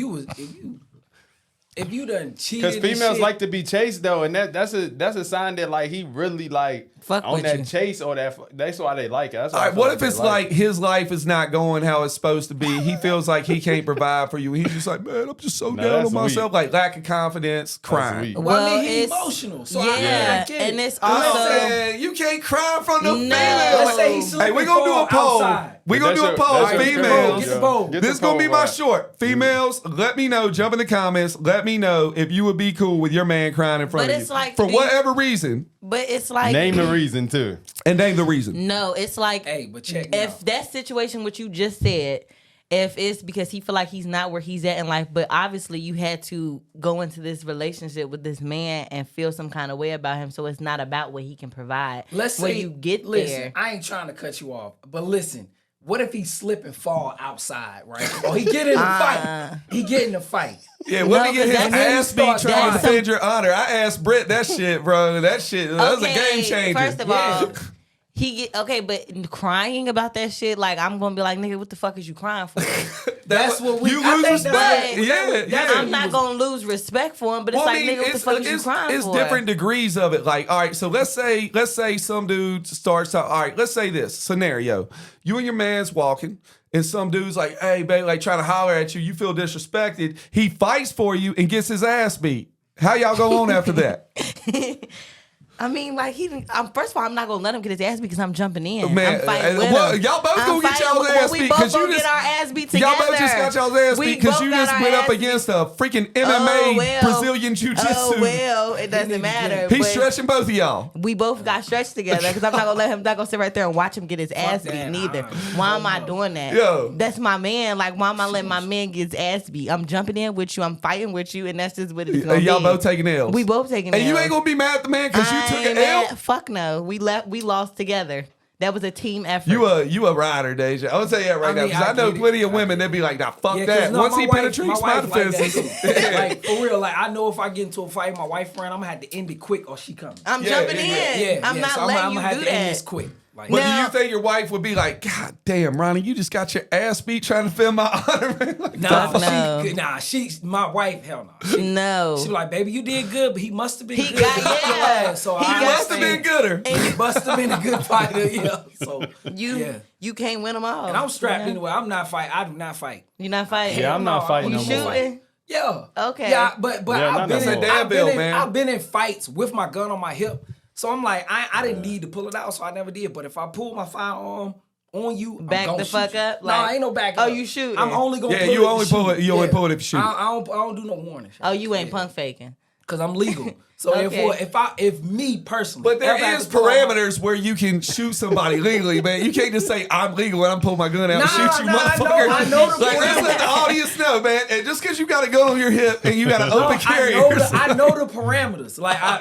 if you done cheated, Because and females shit, like to be chased though, and that's a sign that like he really like Fuck on with that you. chase or that. That's why they like it. That's why All I right, feel what if it's they like it. his life is not going how it's supposed to be? He feels like he can't provide for you. He's just like, man, I'm just so down that's on myself. weak. Like lack of confidence, crying. weak. Well, I Well, mean, he's it's- emotional. So Yeah, I get it. and it's I'm also saying you can't cry in front of no No. female. Let's say he's Hey, slipping we're gonna do a fall poll. outside. We're gonna do a That's poll. your- that's your Females. Get the bowl. Get This the gonna be poll my right. short. Females, let me know. Jump in the comments. Let me know if you would be cool with your man crying in front But of it's you like for these- whatever reason, but it's like Name the reason too. and name the reason. no, it's like Hey, but check me if out. that situation what you just said, if it's because he feel like he's not where he's at in life, but obviously you had to go into this relationship with this man and feel some kind of way about him, so it's not about what he can provide. Let's when say you get listen, there. I ain't trying to cut you off, but listen. What if he slip and fall outside, right? Or he get in a fight. He get in a fight. Yeah, what No, he get 'cause his that's- ass beat trying to that's defend your honor? I asked Britt that shit, bro. That shit, that was a game changer. First of Yeah. all, he get okay, but crying about that shit, like I'm gonna be like, nigga, what the fuck is you crying for? That's what we. You I lose think respect. that's- Yeah, that's yeah. I'm not gonna lose respect for him, but it's Well, I like, mean, nigga, what the fuck is you crying it's for? different degrees of it. Like, all right, so let's say some dude starts out. All right, let's say this scenario: you and your man's walking, and some dude's like, "Hey, babe," like trying to holler at you. You feel disrespected. He fights for you and gets his ass beat. How y'all go on after that? I mean, like first of all, I'm not gonna let him get his ass beat because I'm jumping in. Man, I'm fighting with well, him. y'all both I'm gonna get fighting y'all's with- ass we beat both 'cause you gonna just- get our ass beat together. Y'all both just got y'all's ass We beat because both you got just our went up ass beat. against a freaking MMA Brazilian Jiu-Jitsu. Oh well, it doesn't matter. He's but stretching both of y'all. we both got stretched together because I'm not gonna let him. Not gonna sit right there and watch him get his ass beat. that. Neither. Why am I doing that? Yo. That's my man. Like, why am I letting my man get his ass beat? I'm jumping in with you. I'm fighting with you, and that's just what it's gonna be. Y'all both taking L's. We both taking And you L's. ain't gonna be mad at the man because you I took ain't an L. mad. Fuck no. We lost together. That was a team effort. You a rider, Dajah. I'm gonna tell you that right I now mean, because I I know get it. plenty of women that be like, "Nah, fuck Yeah, 'cause that." no, Once my he wife- penetrates my my wife like that defenses, too. Like for real, like I know if I get into a fight with my wife friend, I'm gonna have to end it quick or she coming. I'm Yeah, jumping yeah, in. I'm not so letting I'm gonna you have do to end that. this quick. Like, but do Now- you think your wife would be like, "God damn, Ronnie, you just got your ass beat trying to defend my honor"? Like, nah, Fuck no. she's my wife. Hell no. She No. be like, baby, you did good, but he must have been He good. got- to beat your yeah. ass. So He I he must have been understand. gooder. He must have been a good fighter. Yeah. So You can't win them all. And I'm strapped Yeah. anyway. I'm not fight. I do not fight. You're not fighting. Yeah, I'm not fighting You no more. shooting? Yeah. Okay. Yeah, but Yeah, I've not been no in, more. Damn bill, man. I've been in fights with my gun on my hip. So I'm like, I didn't need to pull it out, so I never did. But if I pull my firearm on you, Back I'm the gonna fuck shoot you. up? No, Like- ain't no back Oh, up. you shooting. I'm only gonna Yeah, pull you it only to pull shoot. it. You only pull it if you shoot. I don't do no warning. Oh, you ain't punk faking. Cause I'm legal. So Okay. if me personally, But there ever had is to pull out my- parameters where you can shoot somebody legally, man. You can't just say I'm legal and I'm pulling my gun out and Nah, shoot you, nah, motherfucker. I know the like, let's let the parameters. audience know, man. And just because you got a gun on your hip and you got an open carry, I know the parameters. Like I've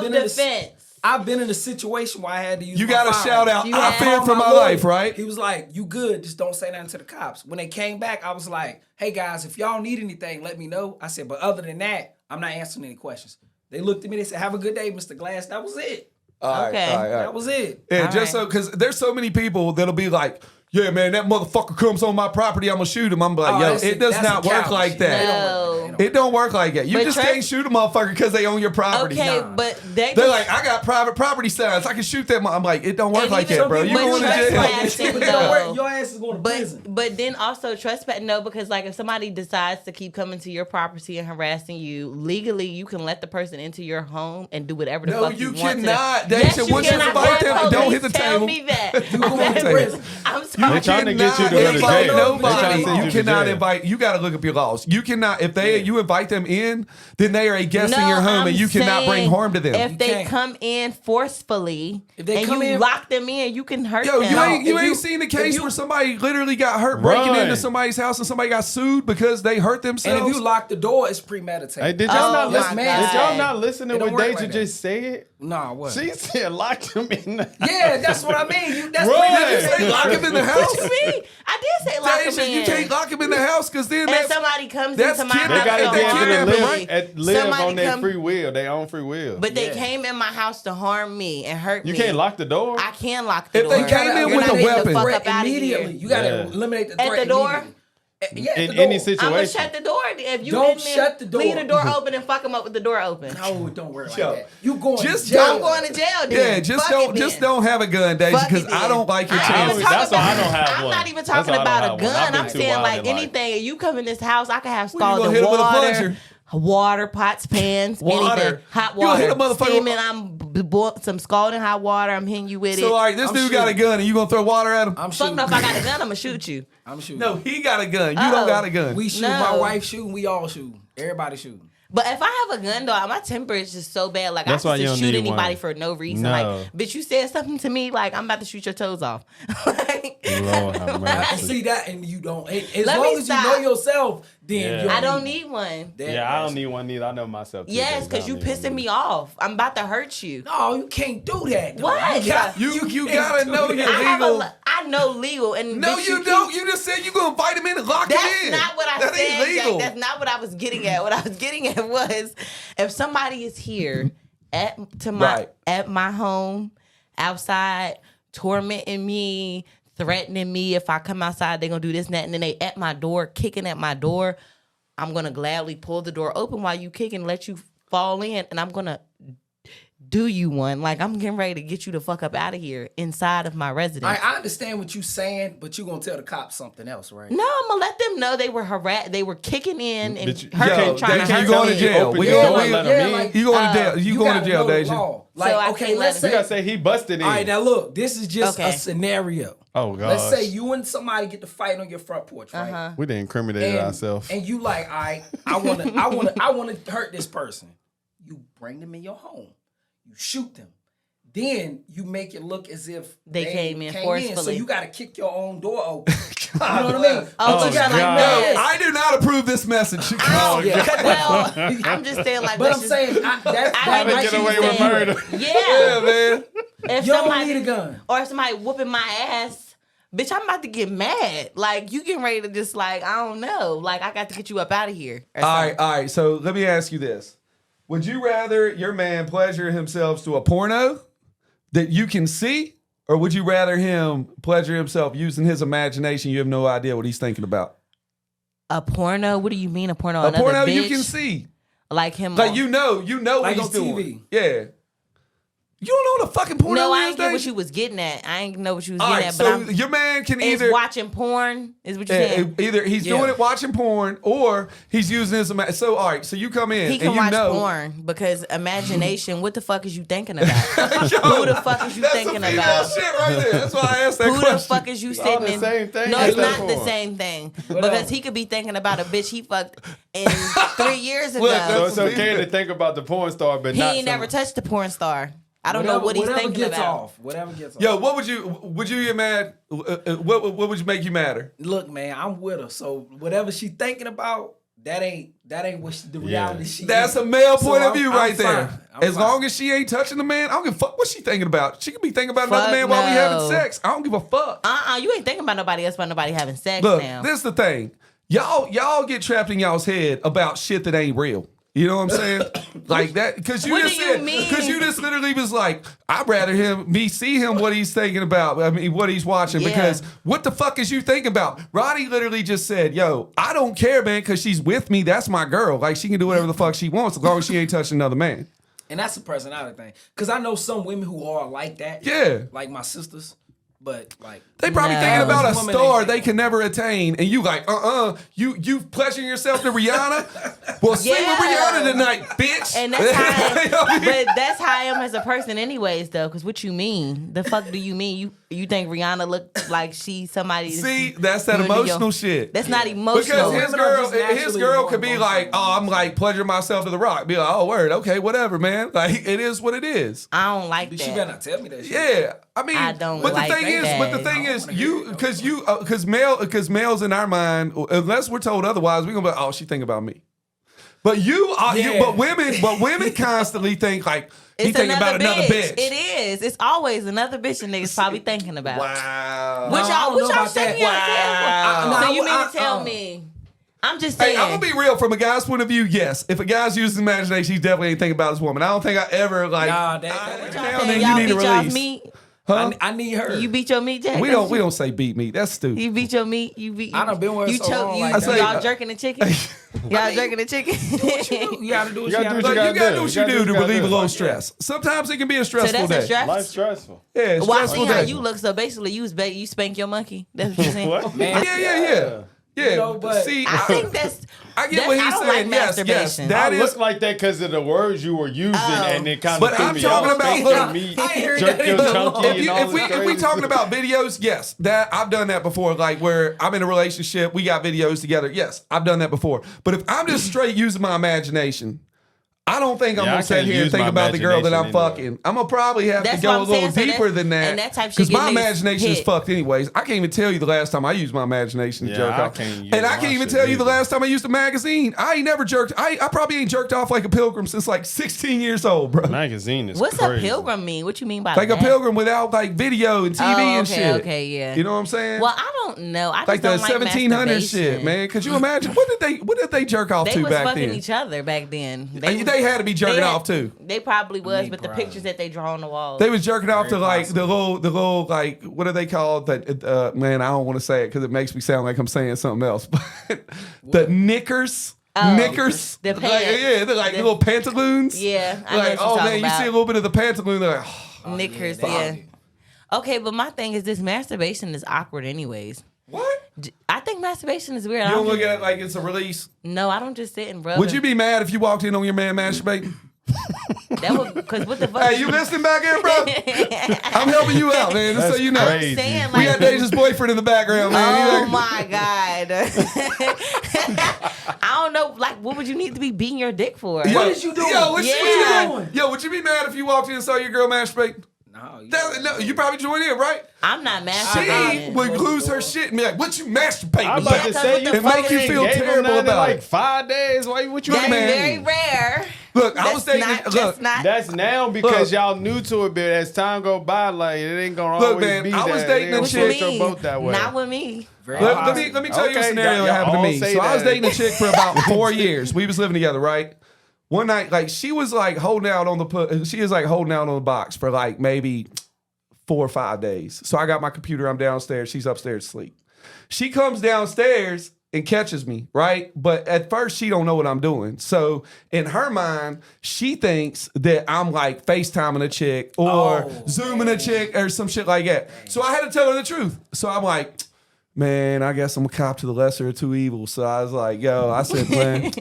been in the Self-defense. I've been in a situation where I had to use You my got to phone. shout out. You I had- feared for my lawyer. life, right? He was like, "You good? Just don't say nothing to the cops." When they came back, I was like, "Hey guys, if y'all need anything, let me know." I said, "But other than that, I'm not answering any questions." They looked at me. They said, "Have a good day, Mr. Glass." That was it. Okay. That was it. Yeah, All just right. so because there's so many people that'll be like, "Yeah, man, that motherfucker comes on my property, I'm gonna shoot him." I'm like, Oh, "Yo, that's it does that's not the work coward like shit. that. They don't No. work like that. It don't work like that. You But just Trey- can't shoot a motherfucker because they own your property." Okay, Nah. but they They're like, "I got private property signs. I can shoot them." I'm like, "It don't work And like even that, some bro. You people- going to but jail." trespassing, But though. your ass is going to prison. But then also trespass because like if somebody decides to keep coming to your property and harassing you legally, you can let the person into your home and do whatever the No, fuck you you want. cannot. To They yes, said you once you can. invite I've them, had don't hit the police tell table. me that. You I've going had to police- prison. I'm You sorry. They trying to get you to cannot go to invite jail. They trying to nobody. send You you to cannot jail. invite. You got to look up your laws. You cannot if you invite them in, then they are a guest in No, your home, I'm and you cannot bring saying harm to them. If they can't. come in forcefully If they and come you in- lock them in, you can hurt Yo, them. you ain't if you- seen the if case you- where somebody literally got hurt breaking Right. into somebody's house and somebody got sued because they hurt And themselves. if you lock the door, it's premeditated. Hey, did y'all Oh not my listen? God. Did y'all not listen to It what don't work Dajah like that. just said? Nah, what? She said lock them in. Yeah, that's what I mean. That's Right. premeditated. Say lock him in the house. What you mean? I did say lock them Dajah, in. you can't lock him in the house because then And that's somebody comes that's into my kid- They house. gotta to be able harm to kidnapping, me. right? live Somebody on their come- free will, their own free will. But they Yeah. came in my house to harm me and hurt me. You can't lock the door. I can lock the If door. they came in You're with not a getting weapon- the fuck Threat up out of immediately. here. You got to Yeah. eliminate the At threat the door? immediately. Yeah, at In the door. any I'm gonna situation. shut the door. If you Don't in there, shut the door. leave the door open and fuck them up with the door open. No, it don't work like Yo, that. You going just to jail. I'm going to jail then. yeah. Just Fuck don't it just then. don't have a gun, Dajah, Fuck because it I then. don't like your I ain't chances. even talking That's why I about- don't have I'm one. not even That's talking why I don't about have a one. I've gun. been I'm too saying wild like in life. anything. You come in this house, I can have Well, you gonna scalded hit 'em with a water, plunger. water, pots, pans, Water. anything. Hot You gonna hit water. a motherfucker- Steaming. some scalding hot water. I'm hitting you with it. So all right, this I'm dude got a shooting. gun, and you gonna throw water at him? I'm Fuck shooting. no, if I got a gun, I'm gonna shoot you. I'm shooting. No, he got a gun. You don't Oh. got a gun. We shoot. No. My wife shooting. We all shooting. Everybody shooting. But if I have a gun, though, my temper is just so bad. Like, That's I why you just don't shoot need anybody one. for no reason. No. Like, bitch, you said something to me, like, I'm about to shoot your toes off. Like, Lord have I mercy. see that, and you don't. As Let long me as you stop. know yourself, then Yeah. you I don't need one. that. Yeah, I don't need one neither. I know myself. Too, Yes, Dajah. I because you don't need one pissing me either. off. I'm about to hurt you. No, you can't do that. though. What? You, got, You can't gotta do know that. your I have legal. I know legal. And No, bitch, you keep- don't. You just said you gonna invite him in and lock That's him in. not what I that said. ain't legal. Jack. That's not what I was getting at. What I was getting at was if somebody is here Right. at my home, outside, tormenting me, threatening me. If I come outside, they're gonna do this and that, and then they at my door, kicking at my door. I'm gonna gladly pull the door open while you kick and let you fall in, and I'm gonna do you one. Like, I'm getting ready to get you the fuck up out of here inside of my residence. I understand what you saying, but you gonna tell the cops something else, right? No, I'm gonna let them know they were harassed. They were kicking in and But you hurting, Yo, trying to Dajah, hurt you going to me. jail. Open We your going door, to let yeah, 'em in. like, you going to jail. You going to gotta jail, know the Dajah. law. Like, So I okay, can't let's let say. You gotta say he busted in. All right, now look, this is just Okay. a scenario. Oh god. Let's say you and somebody get to fight on your front porch, right? we done incriminated And, ourselves. and you like, all right, I wanna hurt this person. You bring them in your home. You shoot them. Then you make it look as if They came in So forcefully. you got to kick your own door open. You know what I mean? Oh, But you gotta God. know this. I do not approve this message. Oh, yeah, cut that. Well, I'm just saying, like, But let's I'm just- saying that's I like get she away was with saying. murder. yeah. Yeah, man. If You don't somebody need a gun. or if somebody whooping my ass, bitch, I'm about to get mad. Like, you getting ready to just like, I don't know, like, I got to get you up out of here. Or All something. right. So let me ask you this: would you rather your man pleasure himself to a porno that you can see, or would you rather him pleasure himself using his imagination? You have no idea what he's thinking about. A porno? What do you mean a porno? A Another porno bitch? you can see, Like him? like on- you know Like what he's on doing. TV. Yeah. You don't know what a fucking porno No, I is, ain't get what Dajah? you was getting at. I ain't know what you was All getting right, at. But so I'm your man can is either watching porn. Is what you're saying? either he's Yeah. doing it watching porn, or he's using his so all right. So you come in He and can you watch know. porn because imagination. What the fuck is you thinking about? Yo, Who the fuck is you that's thinking some female about? shit right there. That's why I asked that Who question. the fuck is you all sitting the in? same thing. No, That's it's that not the porn. same thing. Whatever. Because he could be thinking about a bitch he fucked in 3 years ago. Look, So that's it's okay to think about the porn star, but He not ain't never touched a porn star. I don't Whatever, know what he's whatever thinking gets about. off. Whatever gets off. Yo, what would you get mad? What would you make you madder? Look, man, I'm with her. So whatever she thinking about, that ain't what the reality she That's is. a male So point of I'm- view I'm right there. fine. I'm As fine. long as she ain't touching the man, I don't give a fuck what she thinking about. She could be thinking about another Fuck man while we having no. sex. I don't give a fuck. You ain't thinking about nobody else but nobody having sex Look, now. this is the thing. Y'all get trapped in y'all's head about shit that ain't real. You know what I'm saying? Like that, because you What just do you said, mean? because you just literally was like, I'd rather me see him what he's thinking about. I mean, what he's watching. Yeah. Because what the fuck is you thinking about? Ronnie literally just said, "Yo, I don't care, man, because she's with me. That's my girl. Like she can do whatever the fuck she wants as long as she ain't touching another man." And that's a personality thing. Because I know some women who are like that. Yeah. Like my sisters. But like They probably No. thinking about a Women star ain't they thinking. can never attain, and you like, you pleasuring yourself to Rihanna? Well, sleep with Yeah. Rihanna tonight, bitch. And that's how, You know what I mean? but that's how I am as a person, anyways. Though, because what you mean? The fuck do you mean? You think Rihanna look like she somebody? See, that's that you into emotional your- shit. That's not Because emotional. his Women are girl, just naturally could be more like, emotional. I'm like pleasuring myself to the rock. Be like, oh word, okay, whatever, man. Like it is what it is. I don't like she that. better not tell me that shit. Yeah, I mean, I don't but like the thing is, that. because males in our mind, unless we're told otherwise, we're gonna be like, oh, she think about me. But but women constantly think like he It's thinking about another bitch. It is. It's always another bitch a nigga's probably thinking about. Wow. What No, I y'all, don't what know y'all about shaking that. your head for? Wow. So you mean I- to tell me? I'm just saying. Hey, I'm gonna be real. From a guy's point of view, yes. If a guy's using his imagination, he definitely ain't thinking about his woman. I don't think I ever like. Nah, Y'all now saying then y'all you need to beat y'all's release. meat? Huh? I need her. You beat your meat, Jack? We don't say beat me. That's stupid. You beat your meat. You beat. I done been with her you so long like I that. say- y'all jerking the chicken. Y'all jerking the chicken. You gotta do what You you gotta gotta do do. what Like, you gotta do what you do to You gotta relieve a do. little stress. Sometimes it can be a So stressful that's a day. stress. Life's stressful. Yeah, Well, I stressful see how day. you look. So basically, you spank your monkey. That's what you're saying. What? Man, Yeah. You know, but See, I think that's. I get what he's I don't saying. like Yes, masturbation. that I is. look like that because of the words you were using, and it kind of But threw I'm me talking off. about- Spank look, your meat, I ain't heard jerk that your in a chunky, long- and all this If we crazy talking shit. about videos, yes, that I've done that before. Like where I'm in a relationship, we got videos together. Yes, I've done that before. But if I'm just straight using my imagination, I don't think I'm Yeah, I gonna sit can't here and use think my about the girl that I'm imagination fucking. anyway. I'm gonna probably have That's to what go a I'm little saying. So deeper that- than that. and that type shit Because get my niggas imagination is hit. fucked anyways. I can't even tell you the last time I used my imagination to Yeah, jerk I off. can't use And I my can't even shit tell you the either. last time I used a magazine. I ain't never jerked. I probably ain't jerked off like a pilgrim since like 16 years old, bro. Magazine is What's crazy. a pilgrim mean? What you mean by Like that? a pilgrim without like video and TV Oh, and okay, shit. okay, yeah. You know what I'm saying? Well, I don't know. I just like the don't like 1700 shit, masturbation. man. Could you imagine? What did they jerk off They to was back fucking then? each other back then. They had to be jerking they had- off too. They probably was, Me but the probably. pictures that they draw on the walls. They was jerking off to Very like possible. the little like what are they called? That man, I don't want to say it because it makes me sound like I'm saying something else. But the knickers. Oh, Knickers, the like, pants. yeah, they're like little pantaloons. Yeah, I know like what you're oh man, talking you see a about. little bit of the pantaloon. They're like, oh, Knickers, yeah, yeah. they- Okay, but my thing is this: masturbation is awkward, anyways. what? I think masturbation is weird. You don't look at it like it's a release. No, I don't just sit and rub. Would you be mad if you walked in on your man masturbating? That would because what the fuck? Hey, you listening back here, bro? I'm helping you out, man. Just so you know. crazy. saying, We like, got Dajah's boyfriend in the background, man. oh He like- my god! I don't know. Like, what would you need to be beating your dick for? Yo, What is you doing? Yo, what Yeah. you doing? Yo, would you be mad if you walked in and saw your girl masturbate? No, No, you probably join in, right? I'm not She masturbating. would lose her shit and be like, "What you masturbating?" I'm about?" about to Yeah, say what you the It make fucking you feel gave him terrible none in about like it. 5 days. What you That's man. very rare. Look, I was That's dating. not. Look, That's not. That's now because Look. y'all new to it, but as time go by, like it ain't gonna Look, always man, be I was that. dating It a ain't what chick- you gonna float mean? your boat that way. Not with me. Very let possible. me tell you a Okay, scenario y'all that happened to all me. say So I was that. dating a chick for about 4 years. We was living together, right? One night, like she was like holding out on the box for like maybe 4 or 5 days. So I got my computer. I'm downstairs. She's upstairs asleep. She comes downstairs and catches me, right? But at first, she don't know what I'm doing. So in her mind, she thinks that I'm like FaceTiming a chick or Zooming a chick or some shit like that. So I had to tell her the truth. So I'm like, man, I guess I'm a cop to the lesser of two evils. So I was like, I said, man,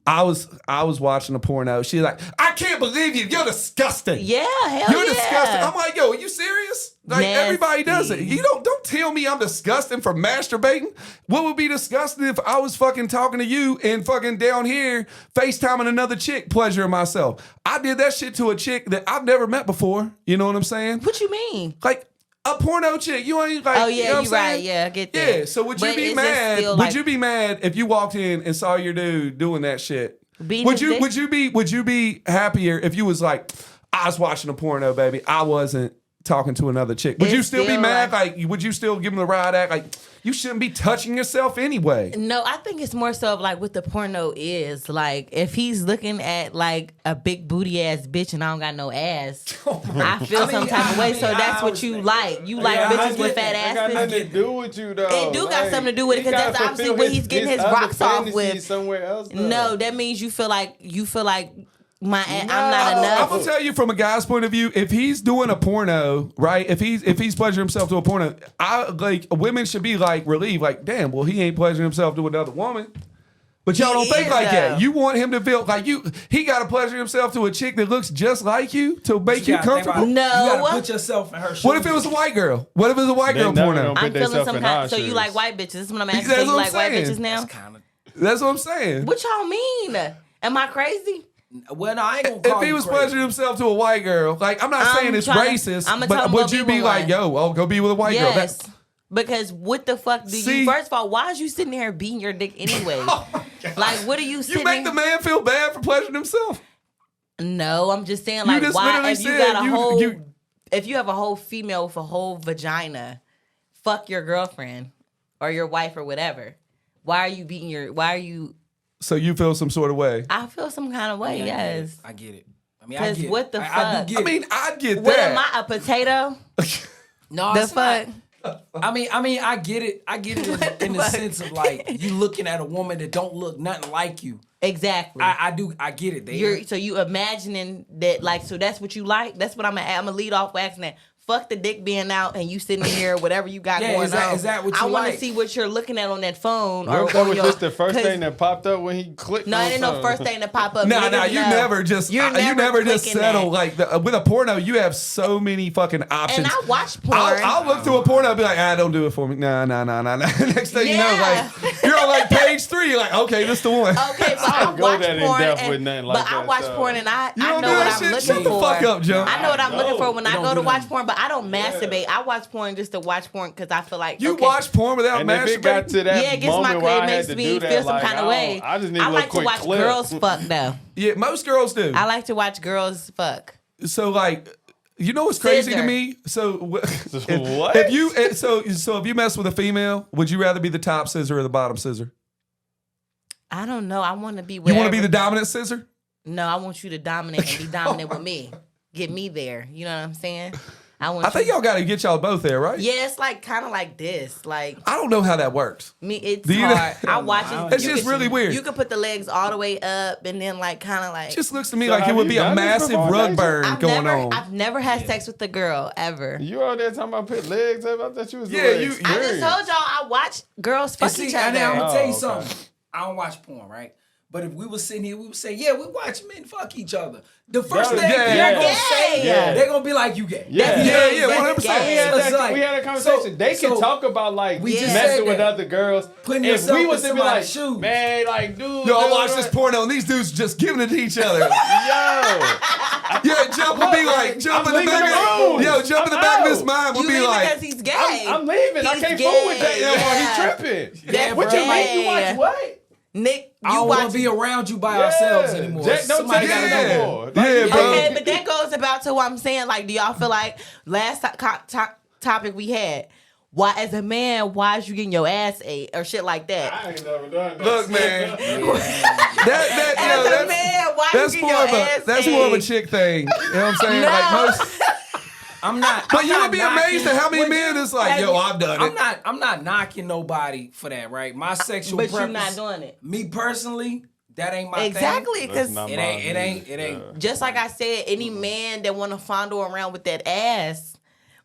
I was watching a porno. She's like, I can't believe you. You're disgusting. Yeah, hell You're yeah. disgusting. I'm like, are you serious? Like Nasty. everybody does it. You don't tell me I'm disgusting for masturbating. What would be disgusting if I was fucking talking to you and fucking down here FaceTiming another chick, pleasuring myself? I did that shit to a chick that I've never met before. You know what I'm saying? What you mean? Like a porno chick. You ain't like. Oh you know yeah, what I'm you right. saying? Yeah, I get that. Yeah. So would you But be it's just mad? still, Would like, you be mad if you walked in and saw your dude doing that shit? Beating Would his you? dick? Would you be happier if you was like, I was watching a porno, baby. I wasn't talking to another chick. Would you It's still be still mad? Like, would you still give him the right act? Like, you shouldn't be touching yourself anyway. No, I think it's more so of like what the porno is. Like, if he's looking at like a big booty ass bitch and I don't got no ass, I feel some type of way. So that's what you like. You like Yeah, I bitches get with that. fat That got nothing asses. to do with you, though. It do got Like, something to do with it, he 'cause gotta that's obviously fulfill what he's getting his other rocks off fantasies with. somewhere else. Though. No, that means you feel like my I'm not I'm enough. gonna tell you from a guy's point of view, if he's doing a porno, right? If he's pleasuring himself to a porno, women should be like relieved, like, damn, well, he ain't pleasuring himself to another woman. But y'all He don't think is, like that. though. You want him to feel like he got to pleasure himself to a chick that looks just like you to make you gotta think about- comfortable. No. You gotta put yourself in her shoes. What if it was a white girl? What if it was a white They girl never porno? gonna put I'm feeling themselves some in kind. our So you shoes. like white bitches? This is what I'm asking. That's So you what I'm like white saying. bitches now? That's what I'm saying. What y'all mean? Am I crazy? Well, no, I ain't gonna call If he you was crazy. pleasuring himself to a white girl, like I'm not I'm saying it's trying- racist, I'ma tell but him would go you be be with like, one. yo, I'll go be with a white girl? Yes. Because what the fuck do See? you? First of all, why is you sitting there beating your dick anyway? Like, what are you sitting? You make the man feel bad for pleasuring himself. No, I'm just saying, You like, just why? literally If you said got a you- whole, you- if you have a whole female with a whole vagina, fuck your girlfriend or your wife or whatever. Why are you beating your? Why are you? So you feel some sort of way. I feel some kind of way. Yes. I get it. I mean, I 'Cause get it. what the I fuck? do get I mean, I get What that. am I, a potato? no, The it's fuck? not. I mean, I get it. I get it in the fuck? sense of like you looking at a woman that don't look nothing like you. Exactly. I do. I get it. So you imagining that, like, so that's what you like? That's what I'm gonna lead off with asking that. Fuck the dick being out and you sitting here, whatever you got Yeah, going is that- on. is that what you I want to like? see what you're looking at on that phone. What if that was just the first 'cause- thing that popped up when he clicked? No, on it ain't no something? first thing to pop up. No, Niggas you know. never just You're you never just clicking settle that. like with a porno. You have so many fucking options. And I watch porn. I'll look through a porno and be like, don't do it for me. Nah. Next thing you know, Yeah. like you're on like page 3. You're like, okay, this the one. Okay, but I go watch that in porn, depth and, with nothing like but I that, watch so. porn and I You know don't do what that I'm shit? looking Shut the for. fuck up, Joe. I know what I'm looking for when I don't go do to watch that. porn, but I don't masturbate. I watch porn just to watch porn because I feel like You okay. watch porn without And if it got masturbating? to that Yeah, it gets my moment where I it had makes to me do that, feel some like, kind of way. I just need I a little like to quick watch clip. girls fuck though. Yeah, most girls do. I like to watch girls fuck. So like, you know what's crazy to Scissor. me? So What? if you if you mess with a female, would you rather be the top scissor or the bottom scissor? I don't know. I want to be. You want to wherever- be the dominant scissor? No, I want you to dominate and be dominant with me. Get me there. You know what I'm saying? I I think y'all got to get y'all both there, right? Yeah, it's like kind of like this. Like I don't know how that works. me, it's Do you hard. know- I watch it. It's You just can- really weird. You can put the legs all the way up and then like kind of like. It just looks to me So like it have would you be a done this massive before, rug Dajah? burn going on. I've never had sex with a girl ever. You out there talking about put legs up? I thought you was Yeah, doing you- I just experience. told y'all I watch girls fuck And see, each and then I'm other. gonna tell you Oh, something. okay. I don't watch porn, right? But if we were sitting here, we would say, yeah, we watch men fuck each other. The first Yeah, thing yeah, they're gonna yeah. say, Yeah. they're gonna be like, you gay. Yeah. Yeah, That's 100%. gay. We had a conversation. They can talk about like we just messing said with that. other girls. Putting if yourself we in was to be like, somebody's shoes. man, like, dude, Yo, I dude, watched this porno and these dudes just giving it to each other. Yo, Yeah, jump would be like, jump I'm in the leaving back. the room. Yo, jump in the I'm back of his out. mind would You be leave like, because he's gay. I'm leaving. I He's can't fool with gay. that while Yeah. he tripping. That's What you gay. make you watch what? Nick, I you don't want watch. to be around you by ourselves Yeah. anymore. Jack, don't Somebody take gotta that know. no more. Yeah, bro. Okay, but that goes about to what I'm saying. Like, do y'all feel like last topic we had? Why, as a man, why is you getting your ass ate or shit like that? I ain't never done that. look, man. As a man, why That's you more getting of your a ass that's more of a ate? chick thing. You know what I'm saying? No. Like most, I'm not. but I'm you not would be knocking- amazed at how many Well, men is like, have yo, you- I've done it. I'm not knocking nobody for that, right? My sexual But you're preference. not doing it. Me personally, that ain't my Exactly, thing. because That's not It ain't. It ain't. just like I said, any man that want to fondle around with that ass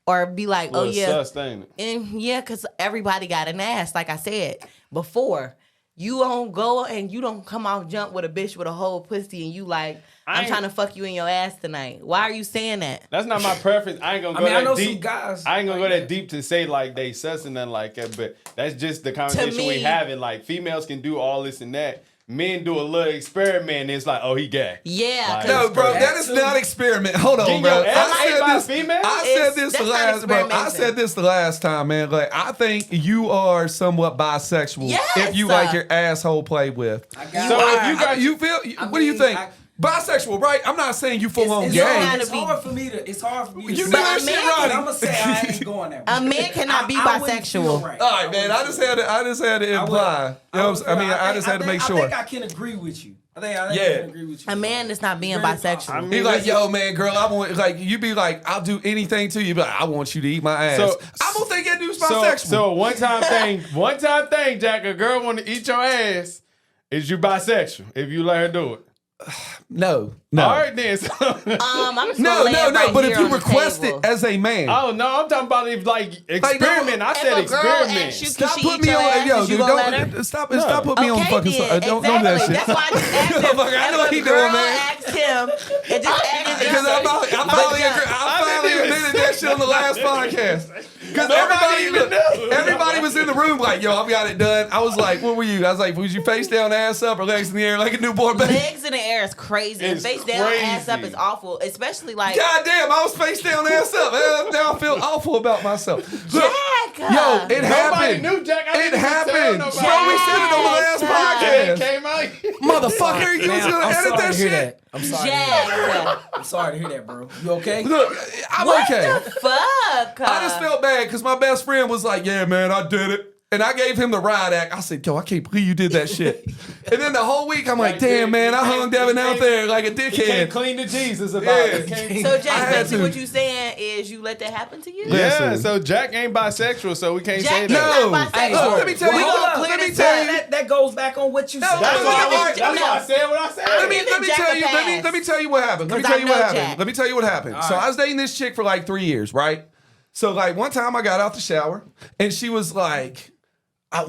or be like, oh yeah, Sus, ain't it? and yeah, because everybody got an ass. Like I said before, you don't go and you don't come off jump with a bitch with a whole pussy and you like, I'm ain't- trying to fuck you in your ass tonight. Why are you saying that? That's not my preference. I ain't gonna I go mean, I that know some deep. guys I ain't gonna like go that that. deep to say like they sus and nothing like that. But that's just the conversation we me- having. Like females can do all this and that. men do a little experiment. And it's like, oh, he gay. Yeah. Like, 'cause- No, bro, that is Too. not experiment. Hold on, Getting bro. your ass ate by a female? I said this That's the not last, bro. I experimenting. said this the last time, man. Like, I think you are somewhat bisexual Yes. if you like your asshole played with. I got So it. if you got You feel? I What do you mean, think? I- Bisexual, right? I'm not saying you full on It's gay. hard, it's Gotta be- hard for me to. It's hard for me to. You say. know that a man shit, can- Ronnie. I'm gonna say I ain't going there. A man cannot be I wouldn't feel bisexual. right. All right, man. I just had to imply. You know what I'm saying? I mean, I just had to make I sure. think I can agree with you. I think Yeah. I can agree with you. A man is not being Very bisexual. possible. I mean, He's like, listen- yo, man, girl, I want, like, you be like, I'll do anything to you, but I want you to eat my ass. So- I don't think that dude's So, bisexual. so one time thing, Jack, a girl want to eat your ass, is you bisexual if you let her do it. no. All right then. So, I'm just gonna No, lay no, it no. right But here if you on the request table. it as a man, oh no, I'm talking about if like experiment. I If said a girl experiment. asks you, stop can she putting eat me your on. ass? Yo, Is you dude, gonna let her? don't stop putting me on Okay, fucking. then. Don't do that Exactly. shit. That's why I just asked him. Motherfucker, I know what he If a doing, girl man. asked him, and just asked Because I finally admitted that shit on the last podcast. Because everybody was in the room like, yo, I've got it done. I was like, what were you? I was like, was you face down, ass up, or legs in the air like a newborn baby? legs in the air is crazy. And It's face down, ass up crazy. is awful. Especially like God damn, I was face down, ass up. Now I feel awful about myself. Look, Jack. yo, it Nobody happened. knew, Jack. I It didn't even tell happened. nobody. Bro, we said it on the last Jack. It podcast. came out. Motherfucker, you was Man, gonna I'm edit sorry that to hear shit. that. I'm sorry. To hear that. Jack. I'm sorry to hear that, bro. You okay? Look, I'm What okay. the fuck? I just felt bad because my best friend was like, yeah, man, I did it. And I gave him the ride act. I said, yo, I can't believe you did that shit. And then the whole week, I'm like, damn, man, I hung Devin out there like a He can't dickhead. clean the Jesus about Yeah. it. Can't- So I Jack, had basically to. what you saying is you let that happen to you? Yeah. Yeah, Listen. so Jack ain't bisexual, so we can't Jack say is that. No. not Hey, bisexual. look, let me tell We you. gonna Let clear me this tell up. you. That goes back on what you No, said. that's I'm why giving- I- That's why I said what I said. Let me giving tell Jack you. a pass. Let me tell you what happened. Let me 'Cause tell I you what know happened. Jack. Let me tell you what happened. So I was dating this chick for like 3 years, right? So like one time I got out the shower and she was like, I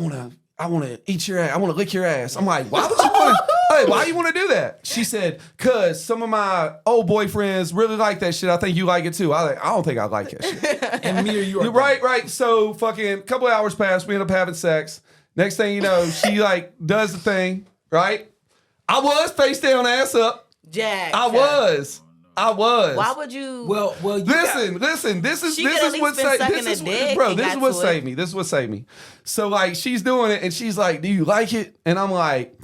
wanna eat your ass. I wanna lick your ass. I'm like, why would you wanna? Hey, why you wanna do that? She said, cause some of my old boyfriends really like that shit. I think you like it too. I don't think I like that shit. And me or you are Right. So fucking couple hours passed. We end up having sex. Next thing you know, she like does the thing, right? I was face down, ass up. Jack. I was. Why would you? Well, you Listen. This is She could at least what been saved. sucking This a is dick bro. and This is got what to saved me. This is what saved me. So like she's doing it and she's like, "Do you like it?" And I'm like,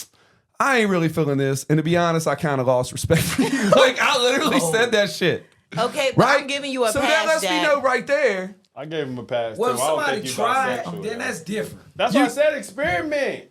"I ain't really feeling this." And to be honest, I kind of lost respect for you. Like I literally said that shit. Okay, but Right? I'm giving you a so pass, that lets Jack. me know right there. I gave him a pass. Well, too. if I don't somebody think he's tried, bisexual, then though. that's different. That's why I said experiment.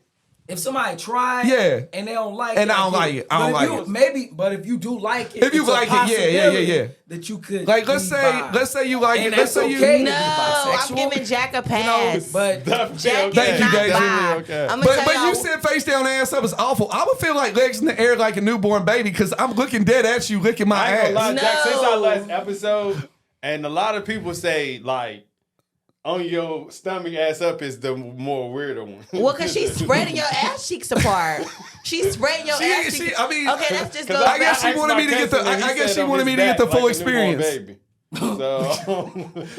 If somebody tried, Yeah. and they don't like And it, I don't get like it. I don't But like if you- it. Maybe, but if you do like it, If you it's a like it, yeah. possibility that you could Like let's be say you like And it. Let's that's say you. okay. No, Be I'm bisexual. giving Jack a pass. But Definitely Jack okay. Thank is you, not Dajah. bi. Okay. I'm But tell you said face down, ass up is awful. I would feel like legs in the air like a newborn baby because I'm looking dead at you, licking my I ain't gonna lie, ass. Jack, since our No. last episode, and a lot of people say, like, on your stomach ass up is the more weirder one. Well, because she's spreading your ass cheeks apart. She's spreading your ass cheeks. I mean, Okay, that's just Because goes I guess back- she wanted me to get the. I guess she wanted me to get the full experience. So,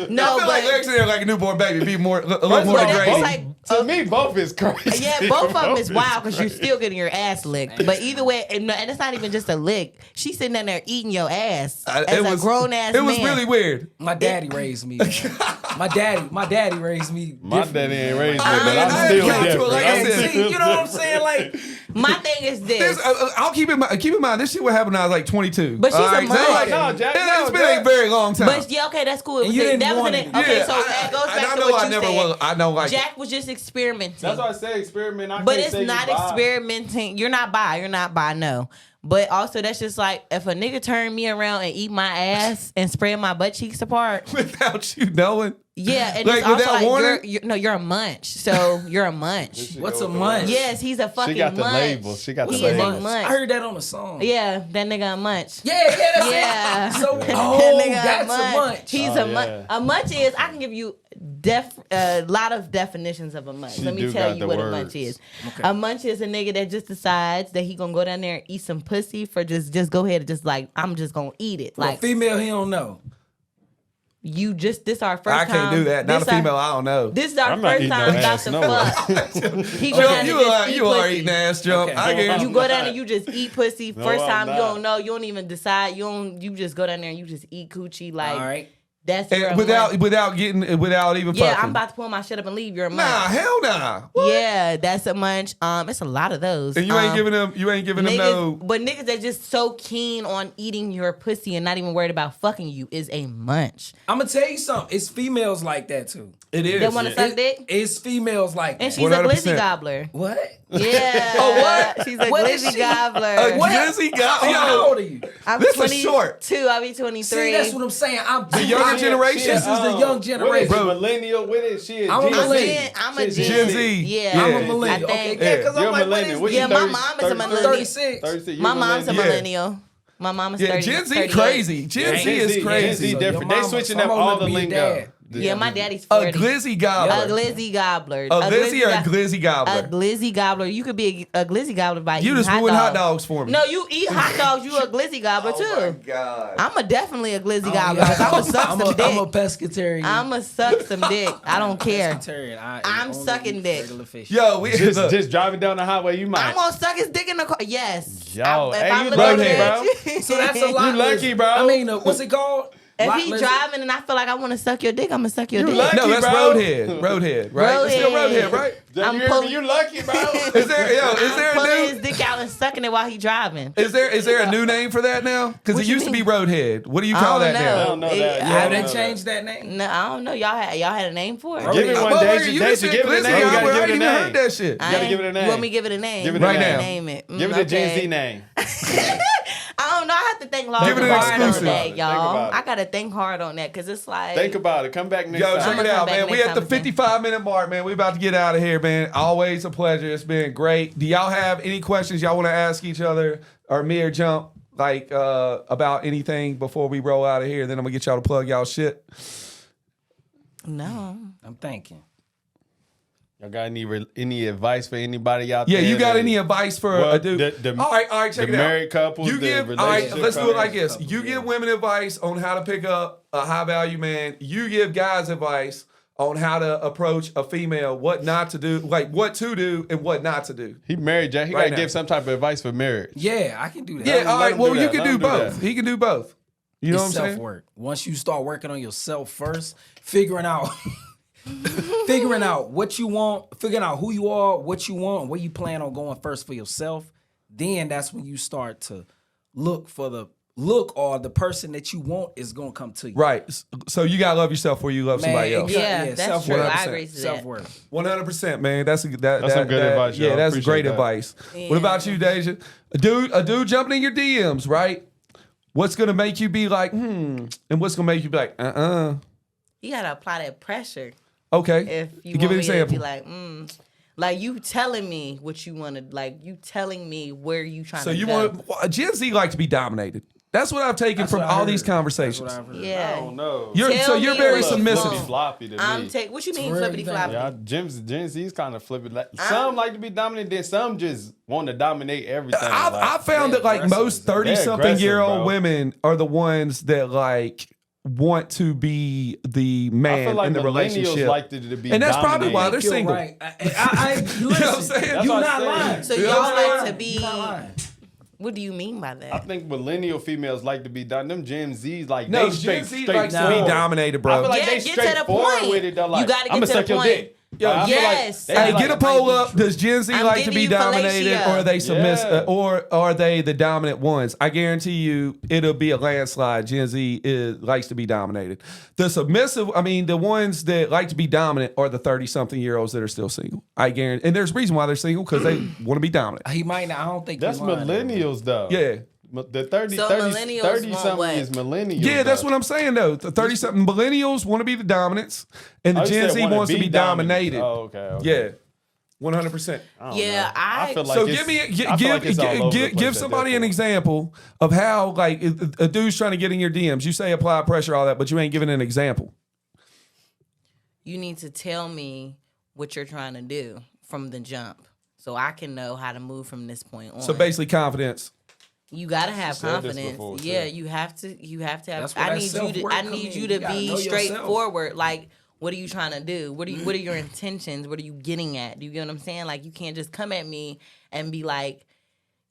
No, I feel like but legs in there like a newborn baby, be more a little First more of all, that's degrading. like to me, both is crazy. yeah, both of them is wild because you're still getting your ass licked. But either way, and it's not even just a lick. She's sitting down there eating your ass as a grown ass It man. was really weird. my daddy raised me. Man. my daddy raised me. My different, daddy ain't man. raised me, I but mean, I'm I still came to it different. like I I'm said. still See, you know what I'm different. saying? Like, My thing is this. I'll keep in mind. This shit what happened when I was like 22. But she's All a right? So, mother. like, No, Jack, it's no, been a Jack. very long time. But yeah, okay, that's cool. And you didn't That was want an, it. okay, Yeah, so that goes back I to know what I you never said. was. I know like Jack was just experimenting. That's why I say experiment. I But can't it's say not you bi. experimenting. You're not bi. You're not bi. No. But also, that's just like if a nigga turn me around and eat my ass and spread my butt cheeks apart. without you knowing. Yeah, and Like, it's also without like warning? you're a munch. So you're a munch. what's a munch? Yes, he's a fucking She got the munch. label. She got the He is a label. munch. I heard that on a song. Yeah, that nigga a munch. Yeah, that's Yeah. it. So, That oh, nigga that's a munch. He's Oh, a munch. yeah. A munch is, I can give you a lot of definitions of a munch. She Let me do tell got you the what words. a munch is. A munch is a nigga that just decides that he gonna go down there and eat some pussy for just go ahead and just like, I'm just gonna eat it. Like Like, female, he don't know. this our first I time. can't do that. Not a This our- female. I don't know. This is our I'm not first eating time no about ass to no fuck. He trying to You just are eat you are pussy. eating ass jump. Okay. I guarantee. You go down there, you just eat pussy. No, First I'm time you not. don't know, you don't even decide. You just go down there and you just eat coochie. Like All right. that's And your without month. without even Yeah, fucking. I'm about to pull my shit up and leave. You're a Nah, month. hell nah. Yeah, that's a munch. It's a lot of those. And you ain't giving them. You ain't giving them no. But niggas that just so keen on eating your pussy and not even worried about fucking you is a munch. I'm gonna tell you something. It's females like that too. It is. They want to suck dick, It's females like and that. she's a 100%. glizzy gobbler. What? Yeah. Oh, what? She's a What is glizzy she? gobbler. What? Glizzy got How old are you? I'm This is 22. short. I'll be 23. See, that's what I'm saying. I'm The younger generation? This is the young What is generation. she, millennial? What is she? I'm a Gen Z? millennial. I'm a She's Gen Z. Yeah. I'm a Yeah. millennial. I Okay, think- yeah, because You're I'm a like, what millennial. is What this? Yeah, you, my 30, mom is a 33? millennial. 36. 36. My mom's a Yeah. millennial. My mom is Yeah, 30. Gen Z 38. crazy. Gen Z is Gen crazy. Z So different. your They mama- switching so up I'm all gonna the be a lingo. dad. Yeah, my daddy's A 40. glizzy A gobbler. glizzy gobbler. A glizzy or a glizzy A gobbler? glizzy gobbler. You could be a glizzy gobbler by You eating just ruined hot dogs for me. No, you eat hot dogs. You a glizzy gobbler Oh my too. god. I'm definitely a glizzy Oh, gobbler. yeah. 'Cause I'ma suck some I'm a dick. pescatarian. I'ma suck some dick. I don't care. Pescatarian. I'm only sucking eat dick. regular fish. Yo, we look, Just driving down the highway, you might. I'm gonna suck his dick in the car. Yes. Yo, If hey, I'm you looking lucky, at bro. you- So that's a lot. You lucky, bro. I mean, what's it called? If he Listen, driving and I feel like I want to suck your dick, I'm gonna suck your You dick. lucky. no, that's bro. Roadhead, right? It's still Roadhead, right? I'm You hear me? pulling- You lucky, bro. Is there Pulling a his new dick out and sucking it while he driving. is there a new name for that now? Because What it you used to be mean? Roadhead. What do you I call don't that know. I now? don't know that. I Yeah, don't they know. changed that name. No, I don't know. Y'all had a name for it. Give it one, Motherfucker, Dajah. you Dajah, said give it a glizzy name. You gobbler. gotta I give ain't it a even heard name. that shit. I gotta ain't- give it a name. You want me to give it a name? Give it a Right name. now. Name it. Give it a Gen okay. Z name. I don't know. I have to think long Give it and an hard on exclusive. that, Think y'all. about it. I gotta think hard on that because it's like Think about it. Come back next Yo, time. check it I'ma out, come back man. We next at the time again. 55-minute mark, man. We about to get out of here, man. Always a pleasure. It's been great. Do y'all have any questions y'all want to ask each other or me or Jump, like about anything before we roll out of here? Then I'm gonna get y'all to plug y'all shit. no. I'm thinking. Y'all got any advice for anybody out Yeah, there? you got that- any advice for Well, a dude? All right, check the it out. married couples, You the give, all right, relationship let's do it like couples. this. You give women advice on how to pick up a high value man. You give guys advice on how to approach a female, what not to do, like what to do and what not to do. He married, Jack. He Right got to now. give some type of advice for marriage. Yeah, I can do that. Yeah, all let right. him Well, do you that. can Let do him do both. that. He can do both. You know It's what I'm saying? self-work. Once you start working on yourself first, figuring out figuring out what you want, figuring out who you are, what you want, and where you plan on going first for yourself, then that's when you start to look for the person that you want is gonna come to you. Right. So you gotta love yourself before you love somebody else. Yeah, that's true. I 100%. agree to that. Self-worth. 100%, man. That's some good advice, Yeah, y'all. that's Appreciate great that. advice. Yeah. What about you, Dajah? A dude jumping in your DMs, right? What's gonna make you be like, and what's gonna make you be like, You gotta apply that pressure. Okay. If you Give want an me to example. be like you telling me what you want to, like you telling me where you trying So to you go. want Gen Z like to be dominated. That's what I've taken That's from what I all heard. these That's what conversations. I've heard. Yeah. I don't know. You're Tell you're me very what you submissive. want. Floppy to me. What you mean It's flippity really floppy? Yeah, Gen Z's kind of flipping. Like, some like to be dominant, then some just want to dominate everything. I found that like aggressive. most They're 30-something-year-old aggressive, bro. women are the ones that like want to be the I man feel like in the millennials relationship. like to be And that's probably dominated. why they're You're single. right. Listen, You know what I'm saying? That's You're what not I'm saying. lying. So You know y'all what I'm like saying? to be. You're not lying. What do you mean by I that? think millennial females like to be done. Them Gen Z's like No, they Gen straight Z likes to be forward. dominated, bro. I feel like Yeah, they get to straight the forward point. with it. They're You like, gotta get I'm to gonna the suck your point. dick. I feel Yes. Like, Hey, they get a like, poll might be up. Does Gen Z I'm like to giving be you dominated, fellatio. or are they submissive, Yeah. or are they the dominant ones? I guarantee you, it'll be a landslide. Gen Z likes to be dominated. The submissive, I mean, the ones that like to be dominant are the 30-something-year-olds that are still single. I guarantee, and there's a reason why they're single because they want to be dominant. He might not. I don't think That's he's lying, though. millennials though. Yeah. The 30 So millennials want something what? is millennials. Yeah, that's though. what I'm saying though. The 30-something millennials want to be the dominants, and the Oh, you Gen said Z wanna wants to be dominant. dominated. Oh, okay. Yeah, 100%. I don't Yeah, know. I feel like So it's- give me I feel like it's all over the place give at somebody that an point. example of how like a dude's trying to get in your DMs. You say apply pressure, all that, but you ain't giving an example. You need to tell me what you're trying to do from the jump, so I can know how to move from this point on. So basically, confidence. You gotta have said this confidence. before, too. Yeah, you have to. You have to have. That's where I that need you to. self-worth I come need in. you You to gotta know be yourself. straightforward. Like, what are you trying to do? What are your intentions? What are you getting at? Do you get what I'm saying? Like, you can't just come at me and be like,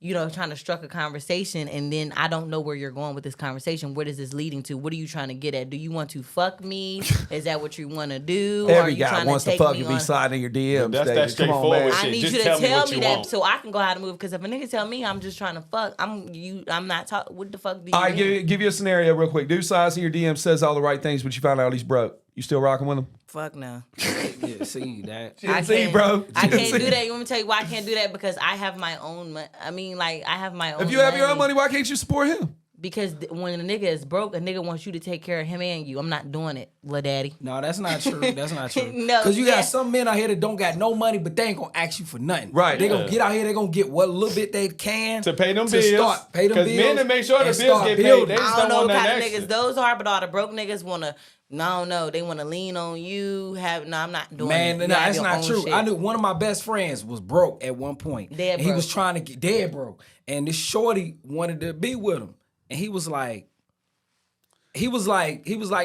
trying to struck a conversation, and then I don't know where you're going with this conversation. What is this leading to? What are you trying to get at? Do you want to fuck me? Is that what you want to do? Or are Every you guy trying wants to take fuck me you, be on- sliding in your DMs. That's that Dajah. Come on, straightforward man. shit. I need Just you to tell tell me me what you that want. so I can go how to move. Because if a nigga tell me I'm just trying to fuck, I'm not talking. What the fuck do you All right, mean? give you a scenario real quick. Dude slides in your DM, says all the right things, but you find out he's broke. You still rocking with him? Fuck no. Yeah, see that. I See, can't, bro. I can't See. do that. You want me to tell you why I can't do that? Because I have my own money. I mean, like, I have my own If you have your own money, why can't you support him? Because when a nigga is broke, a nigga wants you to take care of him and you. I'm not doing it, lil' daddy. No, that's not true. That's not true. No, Because you yeah. got some men out here that don't got no money, but they ain't gonna ask you for nothing. Right. They Yeah. gonna get out here. They gonna get what little bit they can To pay them to bills. Start, pay them bills. Because men to make sure the and bills start get paid, building. they just I don't know want what kind of nothing niggas extra. those are, but all the broke niggas wanna. No, they wanna lean on you. I'm not doing Man, it. no, You have that's your not own true. shit. I knew one of my best friends was broke at one point. Dead and he was broke. trying to get dead broke. And this shorty wanted to be with him. And he was like,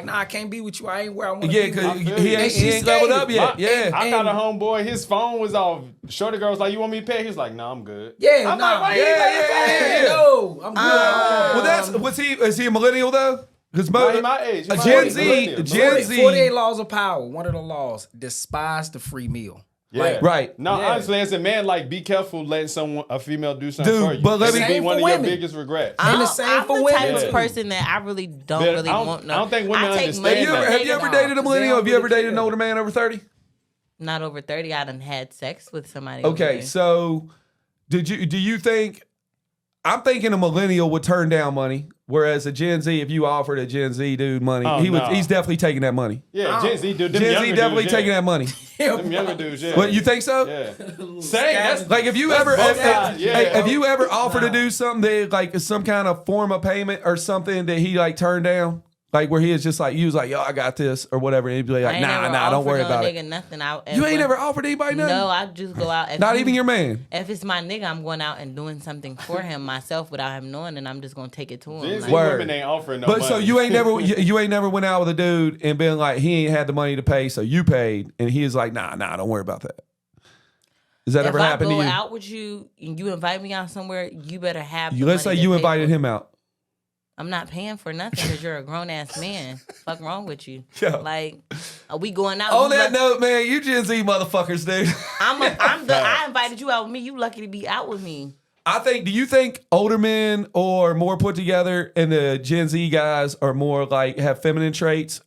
nah, I can't be with you. I ain't where I want to Yeah, be. because with you. he And she ain't leveled up skated. yet. My- Yeah. I got a homeboy, his phone was off. Shorty girl was like, you want me to pay? He was like, no, I'm good. Yeah, I'm nah. like, why you Yeah, ain't let yeah, me pay? yeah. No, I'm good. Well, is he a millennial though? Because He my age. He my Gen age. Z, Millennial. Gen Z, 48 laws of power. One of the laws: despise the free meal. Yeah. Right. No, Yeah. honestly, as a man, like, be careful letting a female do something Dude, for you. but let It me- could be Same one for of your women. biggest regrets. And the same I'm for the women. type too. of person that I really don't But really I don't- want no. I don't think women I take understand money have you from ever, a have you nigga. ever dated a They millennial? don't Have you ever really dated an care. older man over 30? Not over 30. I done had sex with somebody. Okay, over there. so do you think? I'm thinking a millennial would turn down money, whereas a Gen Z, if you offered a Gen Z dude money, Oh, he's no. definitely taking that money. Yeah, Gen Z dude. Them Gen younger Z definitely dudes, taking yeah. that money. Them younger dudes, yeah. But you think so? Yeah. Same. That's Like if you That's ever, both if, sides, yeah. hey, if you ever offer to do something that like some kind of form of payment or something that he like turned down, like where he is just like, you was like, yo, I got this or whatever, and he'd be I like, ain't never nah, don't offered worry no about nigga it. Nothing. You ain't never offered anybody nothing? No, I just go out. If Not you- even your man. If it's my nigga, I'm going out and doing something for him myself without him knowing, and I'm just gonna take it to him. Gen Z Like, Word. women ain't offering no But money. so you ain't never you ain't never went out with a dude and been like he ain't had the money to pay, so you paid, and he is like, nah, don't worry about that. Does that if ever I happen go to you? out with you and you invite me out somewhere, you better have. Let's say you invited him out. I'm not paying for nothing because you're a grown ass man. Fuck wrong with you? Yo. Like, are we going out? On You that luck- note, man, you Gen Z motherfuckers, dude. I invited you out with me. You lucky to be out with me. Do you think older men are more put together and the Gen Z guys are more like have feminine traits?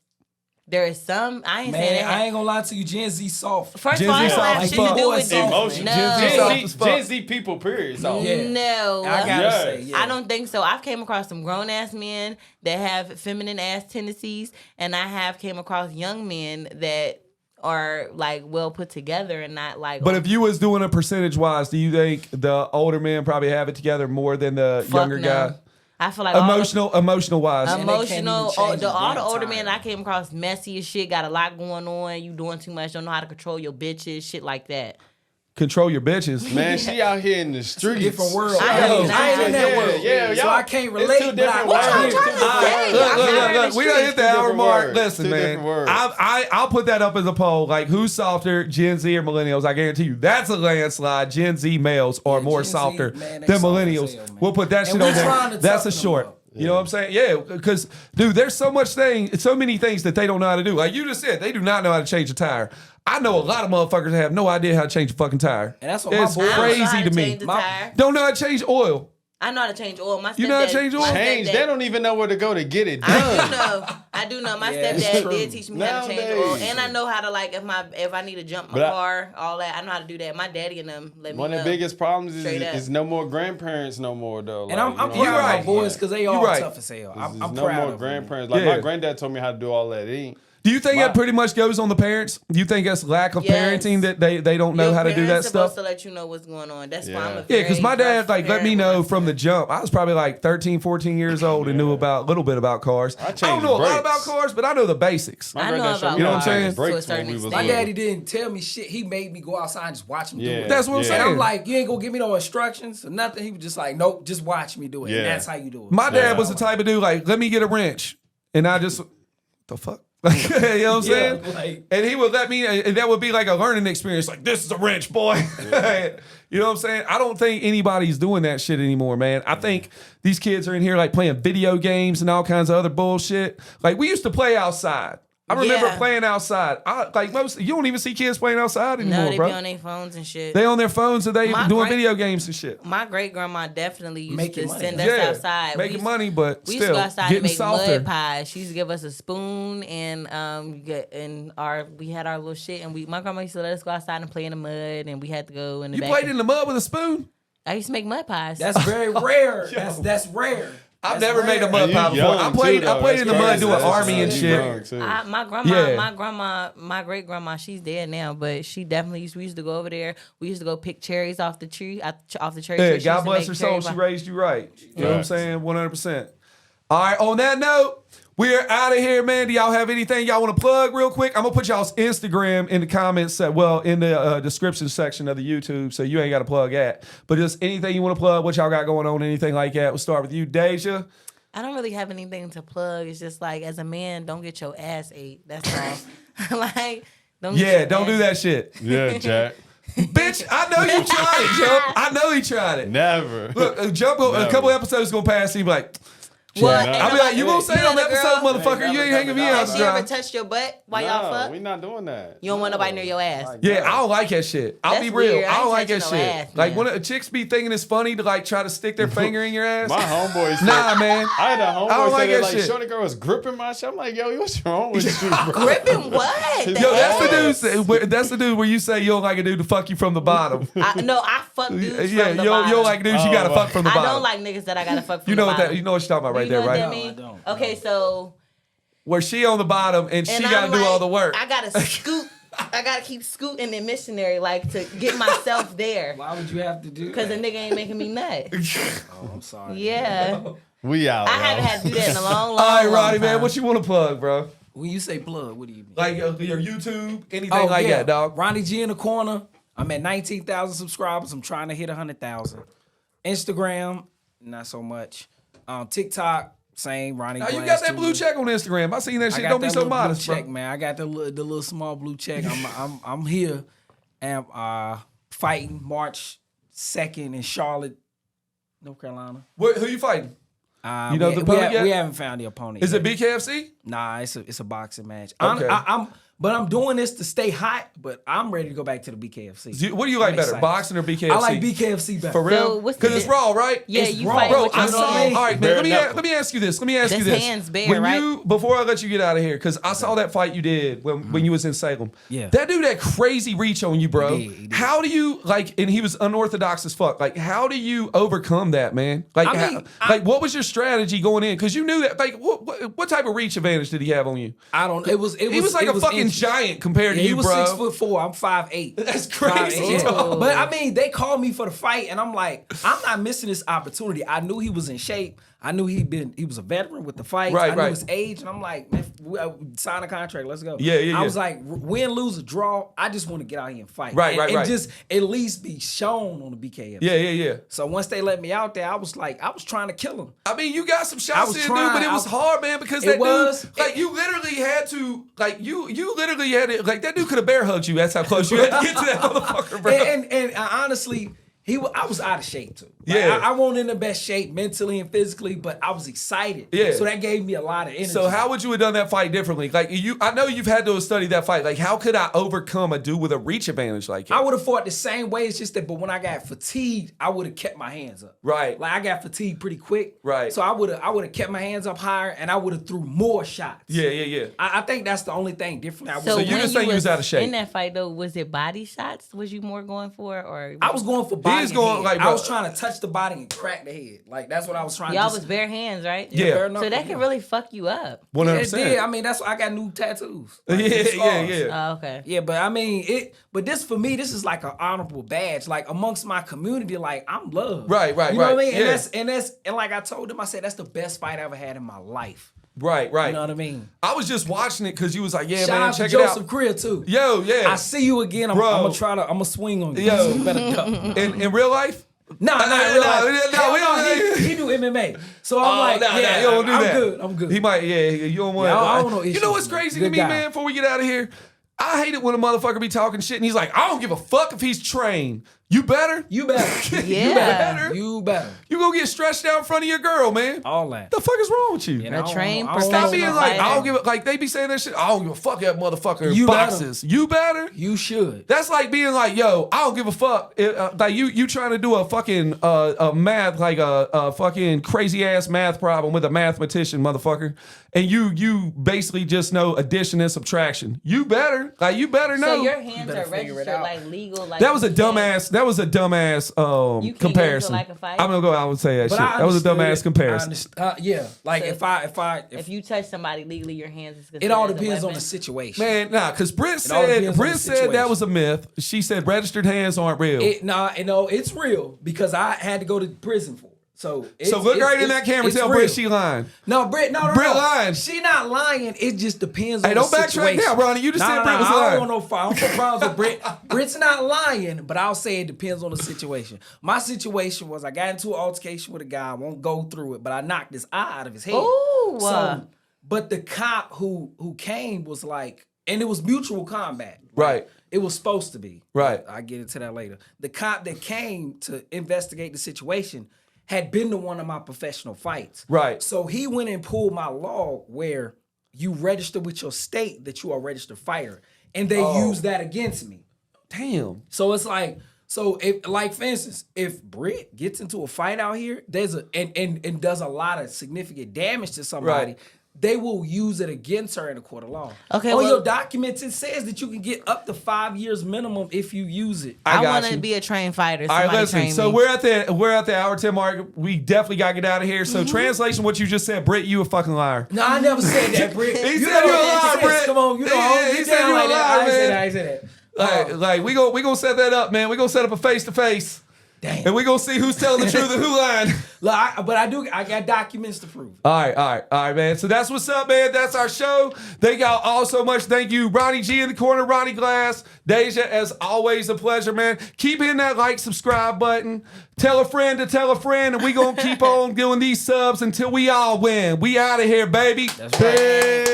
There is some. I ain't saying Man, that. I ain't gonna lie to you. Gen Z soft. First Gen of all, Z I don't soft have as shit to fuck. do with Emotion. No, Gen Z soft as fuck. Gen Z people, period. So. Yeah. no. I gotta Yeah. say, yeah. I don't think so. I've came across some grown ass men that have feminine ass tendencies, and I have came across young men that are like well put together and not like. But if you was doing a percentage wise, do you think the older men probably have it together more than the fuck younger no. guy? I feel like Emotional wise. And they can't emotional. even change All the the older damn men time. I came across messy as shit. Got a lot going on. You doing too much. Don't know how to control your bitches. Shit like that. Control your bitches. Man, she out here in the streets. Different world. I I know. ain't in that Yeah, world. yeah, so y'all- I can't it's relate. two But I, different what words. y'all trying to say? Look, I'm not in the we done hit the hour different mark. words. Listen, Two man. different words. I'll put that up as a poll. Like, who's softer, Gen Z or millennials? I guarantee you, that's a landslide. Gen Z males are more Gen Z, softer man, they than soft as millennials. hell, man. We'll put that And shit we on there. trying to That's a toughen them short. up. You know what I'm saying? Yeah, because dude, there's so many things that they don't know how to do. Like you just said, they do not know how to change a tire. I know a lot of motherfuckers that have no idea how to change a fucking tire. And that's what it's my boy- I don't know how crazy to to me. change the tire. Don't know how to change oil. I know how to change oil. My You know how to stepdad- change oil? my Change. stepdad- They don't even know where to go to get it I done. do know. I do know. My Yeah, it's stepdad true. did teach me how to change Nowadays. oil, and I know how to like if I need to jump my But car, all that. I know how to do that. My daddy and them let me One know. of the biggest problems Straight up. is no more grandparents no more though. And I'm Like, proud you know, of my right. boys because they all right. tough as hell. There's I'm no proud more of them. grandparents. Like Yeah. my granddad told me how to do all that. Do you think that pretty much goes on the parents? Do you think that's lack of parenting that they don't know how to do that stuff? Supposed to let you know what's going on. That's why I'm a because my dad let me know from the jump. I was probably like 13, 14 years old and knew a little bit about cars. I don't know a lot about cars, but I know the basics. I know about you know what I'm saying? To a certain extent. My daddy didn't tell me shit. He made me go outside and just watch him do it. That's what I'm saying. And I'm like, you ain't gonna give me no instructions or nothing. He was just like, nope, just watch me do it. And that's how you do it. My dad was the type of dude like, let me get a wrench, and I just the fuck. You know what I'm saying? And he would let me, and that would be like a learning experience. Like, this is a wrench, boy. You know what I'm saying? I don't think anybody's doing that shit anymore, man. I think these kids are in here like playing video games and all kinds of other bullshit. Like, we used to play outside. I remember playing outside. You don't even see kids playing outside anymore, no, they bro. be on their phones and shit. They on their phones and they doing video games and shit. My great grandma definitely used to money. send us outside. Making money, but we still used to go outside getting and make softer. mud pies. She used to give us a spoon and we had our little shit, and my grandma used to let us go outside and play in the mud, and we had to go in the back. You played in the mud with a spoon? I used to make mud pies. That's very rare. That's rare. I've never made a mud pie before. I played in the mud doing army and shit. My great grandma, she's dead now, but she definitely we used to go over there. We used to go pick cherries off the tree, off the cherry tree. God bless her soul. She raised you right. You know what I'm saying? 100%. All right. On that note, we're out of here, man. Do y'all have anything y'all want to plug real quick? I'm going to put y'all's Instagram in the comments, in the description section of the YouTube, so you ain't got to plug that. But just anything you want to plug, what y'all got going on, anything like that. We'll start with you, Dajah. I don't really have anything to plug. It's just like, as a man, don't get your ass ate. That's all. Don't do that shit. Yeah, Jack. Bitch, I know you tried it, Jump. I know he tried it. Never. Look, Jump, a couple episodes going past, he be like, I'll be like, you gonna say it on the episode, motherfucker? You ain't hanging me out. Have you ever touched your butt while y'all fuck? We not doing that. You don't want nobody near your ass. Yeah, I don't like that shit. I'll be real. Weird. I don't like that touching shit. no ass, Like man. when chicks be thinking it's funny to like try to stick their finger in your ass. My homeboy said, nah, man. I had a homeboy I don't like say that that shit. shorty girl was gripping my shit. I'm like, yo, what's wrong with you, bro? Gripping what? Yo, that's the dude where you say you don't like a dude to fuck you from the bottom. I fuck dudes Yeah, from the you bottom. don't like dudes you gotta fuck from the I bottom. don't like niggas that I gotta fuck from You know the what bottom. you know what you're talking about right You know there, what right? that mean? No, I don't. Okay, so Where she on the bottom and she and gotta I'm do like, all the work. I gotta scoot. I gotta keep scooting and missionary like to get myself there. Why would you have to do Because that? the nigga ain't making me nut. Oh, I'm sorry. Yeah. We out. I haven't had to do that in a long, long, All right, long Ronnie, time. man, what you want to plug, bro? When you say plug, what do you mean? Like your YouTube, anything like that, dog. Ronnie G in the corner. I'm at 19,000 subscribers. I'm trying to hit 100,000. Instagram, not so much. TikTok, same. Ronnie Glass. You got that blue check on Instagram. I seen that shit. Don't be so modest, check, bro. man. I got the little small blue check. I'm here and fighting March 2nd in Charlotte, North Carolina. Who you fighting? You know the we opponent yet? We haven't found the opponent. Is yet. it BKFC? Nah, it's a boxing match. Okay. I'm doing this to stay hot, but I'm ready to go back to the BKFC. What do you like I'm better, excited. boxing or BKFC? I like BKFC better. For real? So what's Because the it's raw, right? Yeah, It's you raw. fight Bro, with I your saw. hands. All right, man. Bare Let knuckle. me ask you this. That's hands bare, right? Before I let you get out of here, because I saw that fight you did when you was in Salem. Yeah. That dude had crazy reach on you, bro. He did. How do you and he was unorthodox as fuck. Like, how do you overcome that, man? Like, what was your strategy going in? Because you knew that. Like, what type of reach advantage did he have on you? I don't. He was like a fucking giant compared to He you, was bro. 6'4". I'm 5'8". That's crazy. 5'8", yeah. dog. But I mean, they called me for the fight, and I'm like, I'm not missing this opportunity. I knew he was in shape. I knew he was a veteran with the fight. Right, I knew right. his age, and I'm like, man, sign a contract. Let's go. Yeah. I was like, win, lose, or draw. I just want to get out here and fight. Right. And just at least be shown on the BKFC. Yeah. So once they let me out there, I was trying to kill him. I mean, you got some shots in, dude, trying. but it was hard, man, because It that was. dude, like, you literally had to, like, you literally had to, like, that dude could have bear hugged you. That's how close you had to get to that motherfucker, bro. And honestly, I was out of shape too. Like, Yeah. I wasn't in the best shape mentally and physically, but I was excited. Yeah. So that gave me a lot of energy. So how would you have done that fight differently? Like, I know you've had to study that fight. Like, how could I overcome a dude with a reach advantage like I him? would have fought the same way. It's just that, but when I got fatigued, I would have kept my hands up. Right. Like I got fatigued pretty quick. Right. So I would have kept my hands up higher, and I would have threw more shots. Yeah. I think that's the only thing different. So you when just think you was out of shape? In that fight though, was it body shots? Was you more going for, or I was going for body is going like, I was trying to touch the body and crack the head. Like that's what I was trying. Y'all to was bare hands, right? Yeah. bare knuckle, So that can really fuck you up. 100%. It did. I mean, that's why I got new tattoos. Like, Yeah, new yeah, scars. yeah. Oh, okay. Yeah, but I mean it. But this for me, this is like an honorable badge. Like amongst my community, like I'm loved. Right, You know what I mean? yeah. And like I told him, I said that's the best fight I ever had in my life. Right. You know what I mean? I was just watching it because you was like, yeah, Shout man, out check to it Joseph out. Creel too. Yo, yeah. I see you again. I'm Bro. gonna swing on you. Yo. So you better duck. In real life? No, no, we don't- He do MMA. So I'm like, nah, yeah, you don't do that. I'm good. He might, you don't want. Yeah, I don't know You issues, know what's man. crazy Good to me, guy. man? Before we get out of here, I hate it when a motherfucker be talking shit and he's like, I don't give a fuck if he's trained. You better. You better. Yeah. You better. You better. You gonna get stretched out in front of your girl, man. All that. The fuck is wrong with you? And A I don't trained know. I don't Stop know being nothing like, about I don't that. give a, like they be saying that shit. I don't give a fuck that motherfucker You better. boxes. You better. You should. That's like being like, yo, I don't give a fuck. Like you trying to do a fucking a math, like a fucking crazy ass math problem with a mathematician, motherfucker, and you basically just know addition and subtraction. You better know. So your hands better are figure it registered out. like legal. Like That was a you can't- dumbass. That was a dumbass You can't comparison. get into, like, a fight? I'm gonna go out and say that shit. I That was a understood dumbass it. comparison. Yeah. Like So if If you touch somebody legally, your hands is considered it all as a depends on weapon? the situation. Man, nah, because Brent all said depends on the that situation. was a myth. She said registered hands aren't real. It's real because I had to go to prison for it. So Look right in that camera. Tell Brent she lying. No, Brent, no. Brent lying. She not lying. It just depends on Hey, the don't backtrack situation. now, Ronnie. You just said Brent was I lying. don't want no problems with Brent. Brent's not lying, but I'll say it depends on the situation. My situation was I got into an altercation with a guy. I won't go through it, but I knocked his eye out of his head. Ooh. But the cop who came was like, and it was mutual combat. Right. It was supposed to be. Right. I'll get into that later. The cop that came to investigate the situation had been to one of my professional fights. Right. So he went and pulled my log where you register with your state that you are a registered fighter. And they used that against me. Damn. So it's like, like for instance, if Britt gets into a fight out here, and does a lot of significant damage to somebody, Right. they will use it against her in a court of law. Okay, On well- your documents, it says that you can get up to 5 years minimum if you use it. I I got want you. to be a trained fighter. All right, Somebody listen. train So me. we're at the hour 10 mark. We definitely got to get out of here. So translation, what you just said, Britt, you a fucking liar. No, I never said that, Britt. He You said know you a what liar, that Britt. says. Come on, you know, Yeah, he get said down you a like that. liar, I ain't say man. that. I ain't say that. Like we gonna set that up, man. We gonna set up a face to face, Damn. and we gonna see who's telling the truth and who lying. Look, I got documents to prove it. All right, man. So that's what's up, man. That's our show. Thank y'all all so much. Thank you, Ronnie G in the corner, Ronnie Glass, Dajah. As always, a pleasure, man. Keep hitting that like, subscribe button. Tell a friend to tell a friend, and we gonna keep on doing these subs until we all win. We out of here, baby. That's right. Peace.